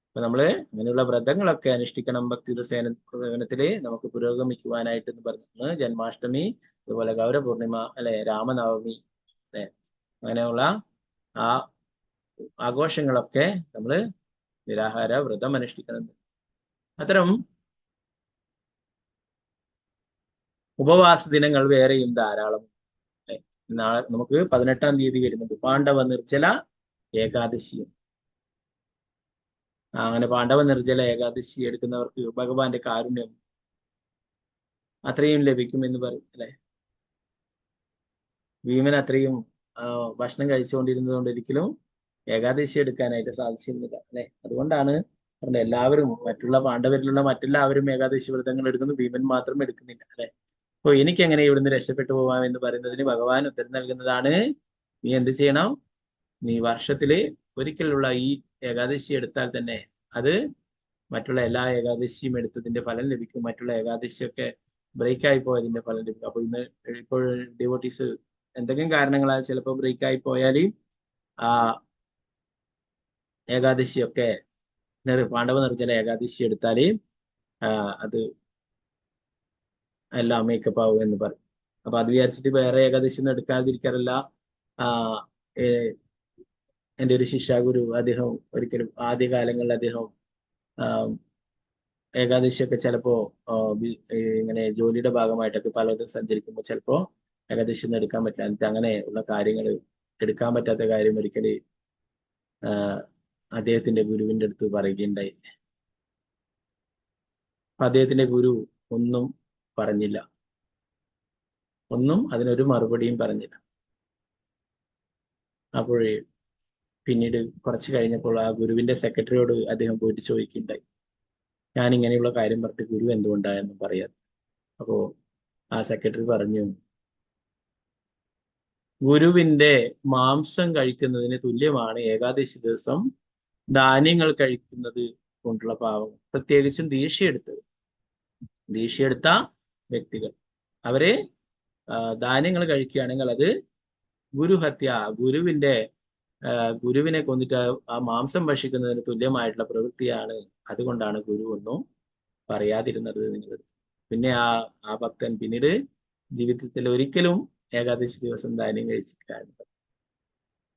അപ്പൊ നമ്മള് അങ്ങനെയുള്ള വ്രതങ്ങളൊക്കെ അനുഷ്ഠിക്കണം ഭക്തിയുടെ സേവനത്തില് നമുക്ക് പുരോഗമിക്കുവാനായിട്ട് എന്ന് പറഞ്ഞു. ജന്മാഷ്ടമി, അതുപോലെ ഗൗരപൂർണിമ, അല്ലെ? രാമനവമി, അല്ലെ? അങ്ങനെയുള്ള ആ ആഘോഷങ്ങളൊക്കെ നമ്മൾ നിരാഹാര വ്രതം അനുഷ്ഠിക്കണം. അത്തരം ഉപവാസ ദിനങ്ങൾ വേറെയും ധാരാളം. നാളെ നമുക്ക് 18-ാം തീയതി വരുന്നുണ്ട് പാണ്ഡവ നിർജ്ജല ഏകാദശിയും. അങ്ങനെ പാണ്ഡവ നിർജ്ജല ഏകാദശി എടുക്കുന്നവർക്ക് ഭഗവാന്റെ കാരുണ്യം അത്രയും ലഭിക്കും എന്ന് പറയും അല്ലെ. ഭീമൻ അത്രയും ഭക്ഷണം കഴിച്ചുകൊണ്ടിരുന്നത് കൊണ്ട് ഒരിക്കലും ഏകാദശി എടുക്കാനായിട്ട് സാധിച്ചിരുന്നില്ല അല്ലെ. അതുകൊണ്ടാണ് എല്ലാവരും പാണ്ഡവരിലുള്ള മറ്റെല്ലാവരും ഏകാദശി വ്രതങ്ങൾ എടുക്കുന്നു, ഭീമൻ മാത്രം എടുക്കുന്നില്ല അല്ലെ. അപ്പൊ എനിക്ക് എങ്ങനെ ഇവിടുന്ന് രക്ഷപ്പെട്ടു പോവാം എന്ന് പറയുന്നതിന് ഭഗവാൻ ഉത്തരം നൽകുന്നതാണ്, നീ എന്ത് ചെയ്യണം, നീ വർഷത്തില് ഒരിക്കലുള്ള ഈ ഏകാദശി എടുത്താൽ തന്നെ അത് മറ്റുള്ള എല്ലാ ഏകാദശിയും എടുത്തതിന്റെ ഫലം ലഭിക്കും. മറ്റുള്ള ഏകാദശിയൊക്കെ ബ്രേക്കായി പോയതിന്റെ ഫലം ലഭിക്കും. അപ്പൊ ഇന്ന് ഇപ്പോൾ ഡിവോട്ടീസ് എന്തെങ്കിലും കാരണങ്ങളാൽ ചിലപ്പോൾ ബ്രേക്കായി പോയാൽ ആ ഏകാദശിയൊക്കെ പാണ്ഡവ നിർജ്ജല ഏകാദശി എടുത്താൽ അത് എല്ലാം മേക്കപ്പ് ആവും എന്ന് പറയും. അപ്പൊ അത് വിചാരിച്ചിട്ട് വേറെ ഏകാദശി ഒന്നും എടുക്കാതിരിക്കാറില്ല. എൻ്റെ ഒരു ശിഷ്യാഗുരു അദ്ദേഹം ഒരിക്കലും ആദ്യകാലങ്ങളിൽ അദ്ദേഹം ഏകാദശിയൊക്കെ ചിലപ്പോ ഇങ്ങനെ ജോലിയുടെ ഭാഗമായിട്ടൊക്കെ പലരും സഞ്ചരിക്കുമ്പോൾ ചിലപ്പോ ഏകാദശി ഒന്നും എടുക്കാൻ പറ്റില്ല. എന്നിട്ട് അങ്ങനെ ഉള്ള കാര്യങ്ങൾ എടുക്കാൻ പറ്റാത്ത കാര്യം ഒരിക്കല് അദ്ദേഹത്തിന്റെ ഗുരുവിന്റെ അടുത്ത് പറയുകയുണ്ടായി. അദ്ദേഹത്തിന്റെ ഗുരു ഒന്നും പറഞ്ഞില്ല, ഒന്നും അതിനൊരു മറുപടിയും പറഞ്ഞില്ല. അപ്പോഴേ പിന്നീട് കുറച്ച് കഴിഞ്ഞപ്പോൾ ആ ഗുരുവിന്റെ സെക്രട്ടറിയോട് അദ്ദേഹം പോയിട്ട് ചോദിക്കുകയുണ്ടായി, ഞാൻ ഇങ്ങനെയുള്ള കാര്യം പറഞ്ഞിട്ട് ഗുരു എന്തുകൊണ്ടായെന്ന് പറയാം. അപ്പോ ആ സെക്രട്ടറി പറഞ്ഞു, ഗുരുവിന്റെ മാംസം കഴിക്കുന്നതിന് തുല്യമാണ് ഏകാദശി ദിവസം ധാന്യങ്ങൾ കഴിക്കുന്നത് കൊണ്ടുള്ള പാവം. പ്രത്യേകിച്ചും ദീക്ഷയെടുത്ത വ്യക്തികൾ അവര് ധാന്യങ്ങൾ കഴിക്കുകയാണെങ്കിൽ അത് ഗുരുഹത്യ, ഗുരുവിനെ കൊന്നിട്ട് ആ മാംസം ഭക്ഷിക്കുന്നതിന് തുല്യമായിട്ടുള്ള പ്രവൃത്തിയാണ്. അതുകൊണ്ടാണ് ഗുരു ഒന്നും പറയാതിരുന്നത് നിങ്ങൾ. പിന്നെ ആ ഭക്തൻ പിന്നീട് ജീവിതത്തിൽ ഒരിക്കലും ഏകാദശി ദിവസം ധാന്യം കഴിച്ചിട്ടില്ല.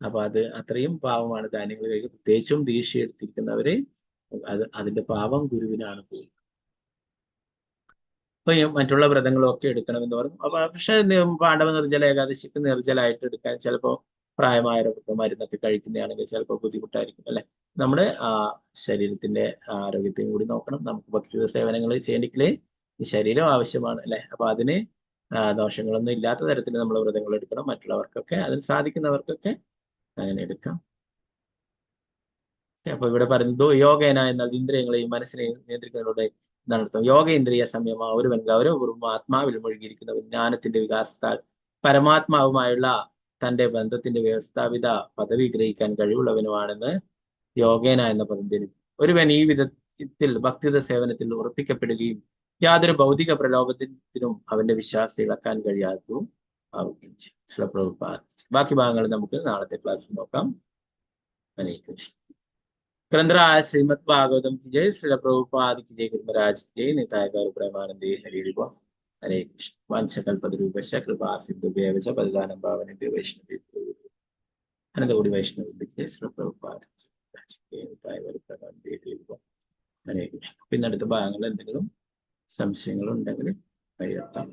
അപ്പൊ അത് അത്രയും പാവമാണ് ധാന്യങ്ങൾ കഴിക്കുക. പ്രത്യേകിച്ചും ദീക്ഷ എടുത്തിരിക്കുന്നവര് അതിന്റെ പാവം ഗുരുവിനാണ് പോയി. അപ്പൊ മറ്റുള്ള വ്രതങ്ങളൊക്കെ എടുക്കണമെന്ന് പറയും. അപ്പൊ പക്ഷെ പാണ്ഡവ നിർജ്ജല ഏകാദശിക്ക് നിർജ്ജലായിട്ട് എടുക്കാൻ ചിലപ്പോൾ പ്രായമായവരൊക്കെ മരുന്നൊക്കെ കഴിക്കുന്നതാണെങ്കിൽ ചിലപ്പോൾ ബുദ്ധിമുട്ടായിരിക്കും അല്ലെ. നമ്മുടെ ശരീരത്തിന്റെ ആരോഗ്യത്തെയും കൂടി നോക്കണം. നമുക്ക് ഭക്തിയുത സേവനങ്ങൾ ചെയ്യണമെങ്കിൽ ഈ ശരീരം ആവശ്യമാണ് അല്ലെ. അപ്പൊ അതിന് ദോഷങ്ങളൊന്നും ഇല്ലാത്ത തരത്തിൽ നമ്മൾ വ്രതങ്ങൾ എടുക്കണം. മറ്റുള്ളവർക്കൊക്കെ അതിന് സാധിക്കുന്നവർക്കൊക്കെ അങ്ങനെ എടുക്കാം. അപ്പൊ ഇവിടെ പറയുന്നത് യോഗേന എന്നാൽ ഇന്ദ്രിയങ്ങളെയും മനസ്സിനെയും നിയന്ത്രിക്കുന്നതിലൂടെ നടത്തും. യോഗ ഇന്ദ്രിയ സംയമ ഒരുവൻ ഗൗരവപൂർവ്വം ആത്മാവിൽ മുഴുകിയിരിക്കുന്ന വിജ്ഞാനത്തിന്റെ വികാസത്താൽ പരമാത്മാവുമായുള്ള തന്റെ ബന്ധത്തിന്റെ വ്യവസ്ഥാപിത പദവി ഗ്രഹിക്കാൻ കഴിവുള്ളവനുമാണെന്ന് യോഗേന എന്ന പദം ധരിക്കും. ഒരുവൻ ഈ വിധത്തിൽ ഭക്തിത സേവനത്തിൽ ഉറപ്പിക്കപ്പെടുകയും യാതൊരു ഭൗതിക പ്രലോഭത്തിനും അവന്റെ വിശ്വാസത്തെ ഇളക്കാൻ കഴിയാത്തതും ആവുകയും ചെയ്യും. ബാക്കി ഭാഗങ്ങൾ നമുക്ക് നാളത്തെ ക്ലാസ്സിൽ നോക്കാം. ഹരേ കൃഷ്ണ. ग्रंथराज श्रीमद् भागवतम की जय, श्रील प्रभुपाद की जय, गुरु महाराज की जय, निताय गौर प्रेमानंदे हरि बोल। हरे कृष्ण। वांछकल्पतरुभ्यश्च कृपा सिन्धुभ्येव च पतितानां पावनेभ्यो वैष्णवेभ्यो अनन्तकोटि वैष्णवेभ्यो श्रील प्रभुपाद की निताय गौर प्रेमानंदे हरि बोल। हरे कृष्ण. പിന്നെ അടുത്ത ഭാഗങ്ങൾ എന്തെങ്കിലും സംശയങ്ങൾ ഉണ്ടെങ്കിൽ പകർത്താം.